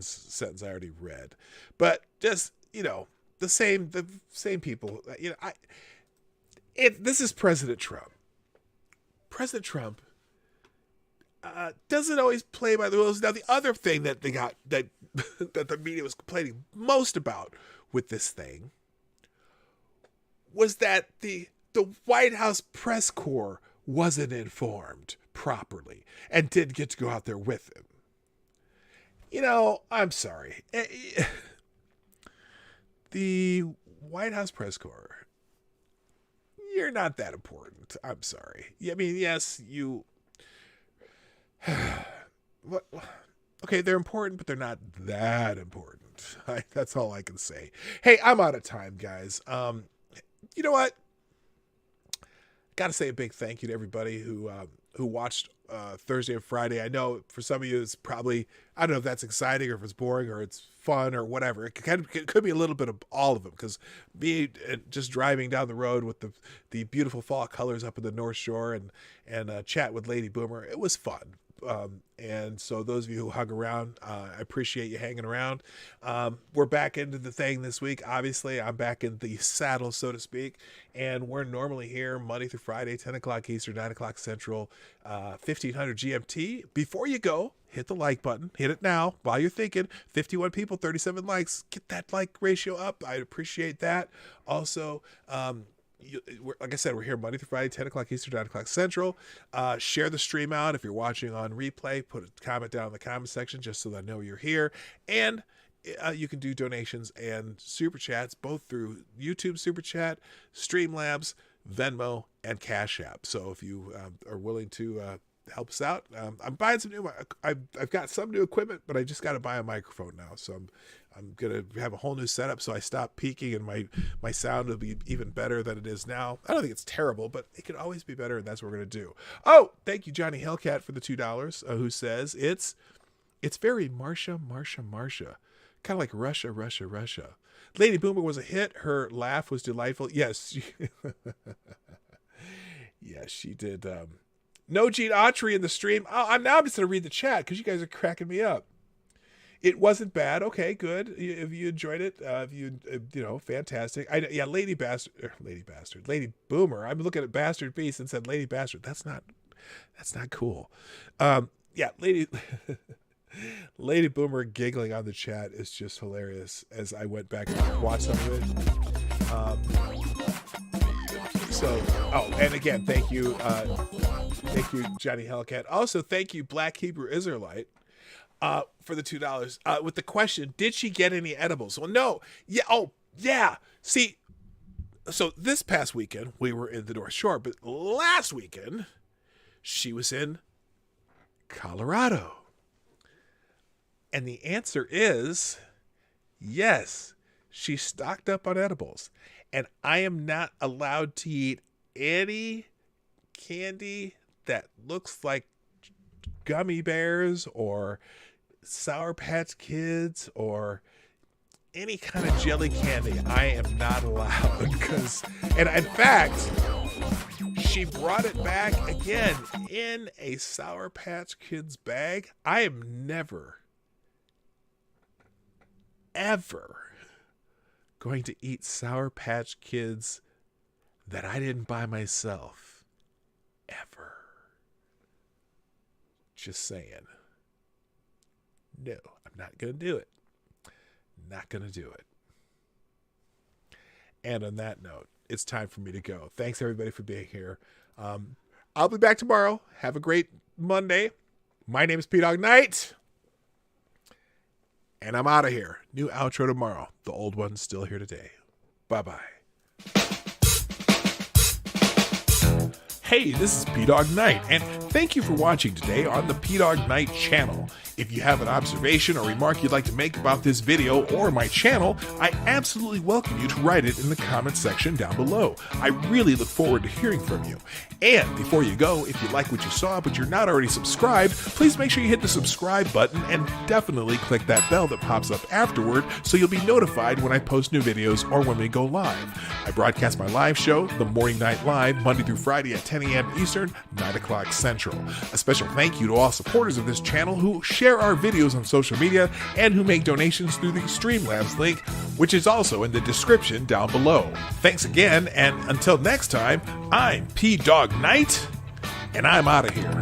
sentence I already read. But just, the same people, this is President Trump. President Trump doesn't always play by the rules. Now, the other thing that they got that the media was complaining most about with this thing was that the White House press corps wasn't informed properly and didn't get to go out there with him. I'm sorry. The White House press corps, you're not that important. I'm sorry. I mean, yes, you... Okay, they're important, but they're not that important. That's all I can say. Hey, I'm out of time, guys. You know what? Got to say a big thank you to everybody who watched Thursday and Friday. I know for some of you it's probably, I don't know if that's exciting or if it's boring or it's fun or whatever. It could be a little bit of all of them, because me just driving down the road with the beautiful fall colors up in the North Shore and chat with Lady Boomer, it was fun. And so those of you who hung around, I appreciate you hanging around. We're back into the thing this week. Obviously, I'm back in the saddle, so to speak, and we're normally here Monday through Friday, 10 o'clock Eastern, 9 o'clock Central, 1500 GMT. Before you go, hit the like button. Hit it now while you're thinking. 51 people, 37 likes. Get that like ratio up. I'd appreciate that. Also, like I said, we're here Monday through Friday, 10 o'clock Eastern, 9 o'clock Central. Share the stream out. If you're watching on replay, put a comment down in the comment section just so that I know you're here. And you can do donations and super chats both through YouTube Super Chat, Streamlabs, Venmo, and Cashapp. So if you are willing to help us out, I'm buying some new. I've got some new equipment, but I just got to buy a microphone now. So I'm gonna have a whole new setup, so I stop peaking and my sound will be even better than it is now. I don't think it's terrible, but it could always be better, and that's what we're gonna do. Oh, thank you, Johnny Hellcat, for the $2, who says it's very Marsha. Kind of like Russia, Russia, Russia. Lady Boomer was a hit. Her laugh was delightful. Yes. Yes, she did. No Gene Autry in the stream. I'm just going to read the chat because you guys are cracking me up. It wasn't bad. Okay, good. If you enjoyed it, fantastic. Lady Boomer. I'm looking at Bastard Beast and said Lady Bastard. That's not cool. Lady Boomer giggling on the chat is just hilarious as I went back and watched some of it. And again, thank you, Johnny Hellcat. Also, thank you, Black Hebrew Israelite, for the $2. With the question, did she get any edibles? Well, no. Yeah. Oh, yeah. See, so this past weekend we were in the North Shore, but last weekend she was in Colorado. And the answer is yes, she stocked up on edibles. And I am not allowed to eat any candy that looks like gummy bears or Sour Patch Kids or any kind of jelly candy. I am not allowed and in fact, she brought it back again in a Sour Patch Kids bag. I am never, ever going to eat Sour Patch Kids that I didn't buy myself. Ever. Just saying. No, I'm not going to do it. Not going to do it. And on that note, it's time for me to go. Thanks everybody for being here. I'll be back tomorrow. Have a great Monday. My name is PDawgKnight. And I'm out of here. New outro tomorrow. The old one's still here today. Bye-bye. Hey, this is PDawgKnight, and thank you for watching today on the PDawgKnight channel. If you have an observation or remark you'd like to make about this video or my channel, I absolutely welcome you to write it in the comments section down below. I really look forward to hearing from you. And before you go, if you like what you saw but you're not already subscribed, please make sure you hit the subscribe button and definitely click that bell that pops up afterward so you'll be notified when I post new videos or when we go live. I broadcast my live show, The Morning Night Live, Monday through Friday at 10 a.m. Eastern, 9 o'clock Central. A special thank you to all supporters of this channel who share our videos on social media and who make donations through the Streamlabs link, which is also in the description down below. Thanks again, and until next time, I'm PDawgKnight, and I'm out of here.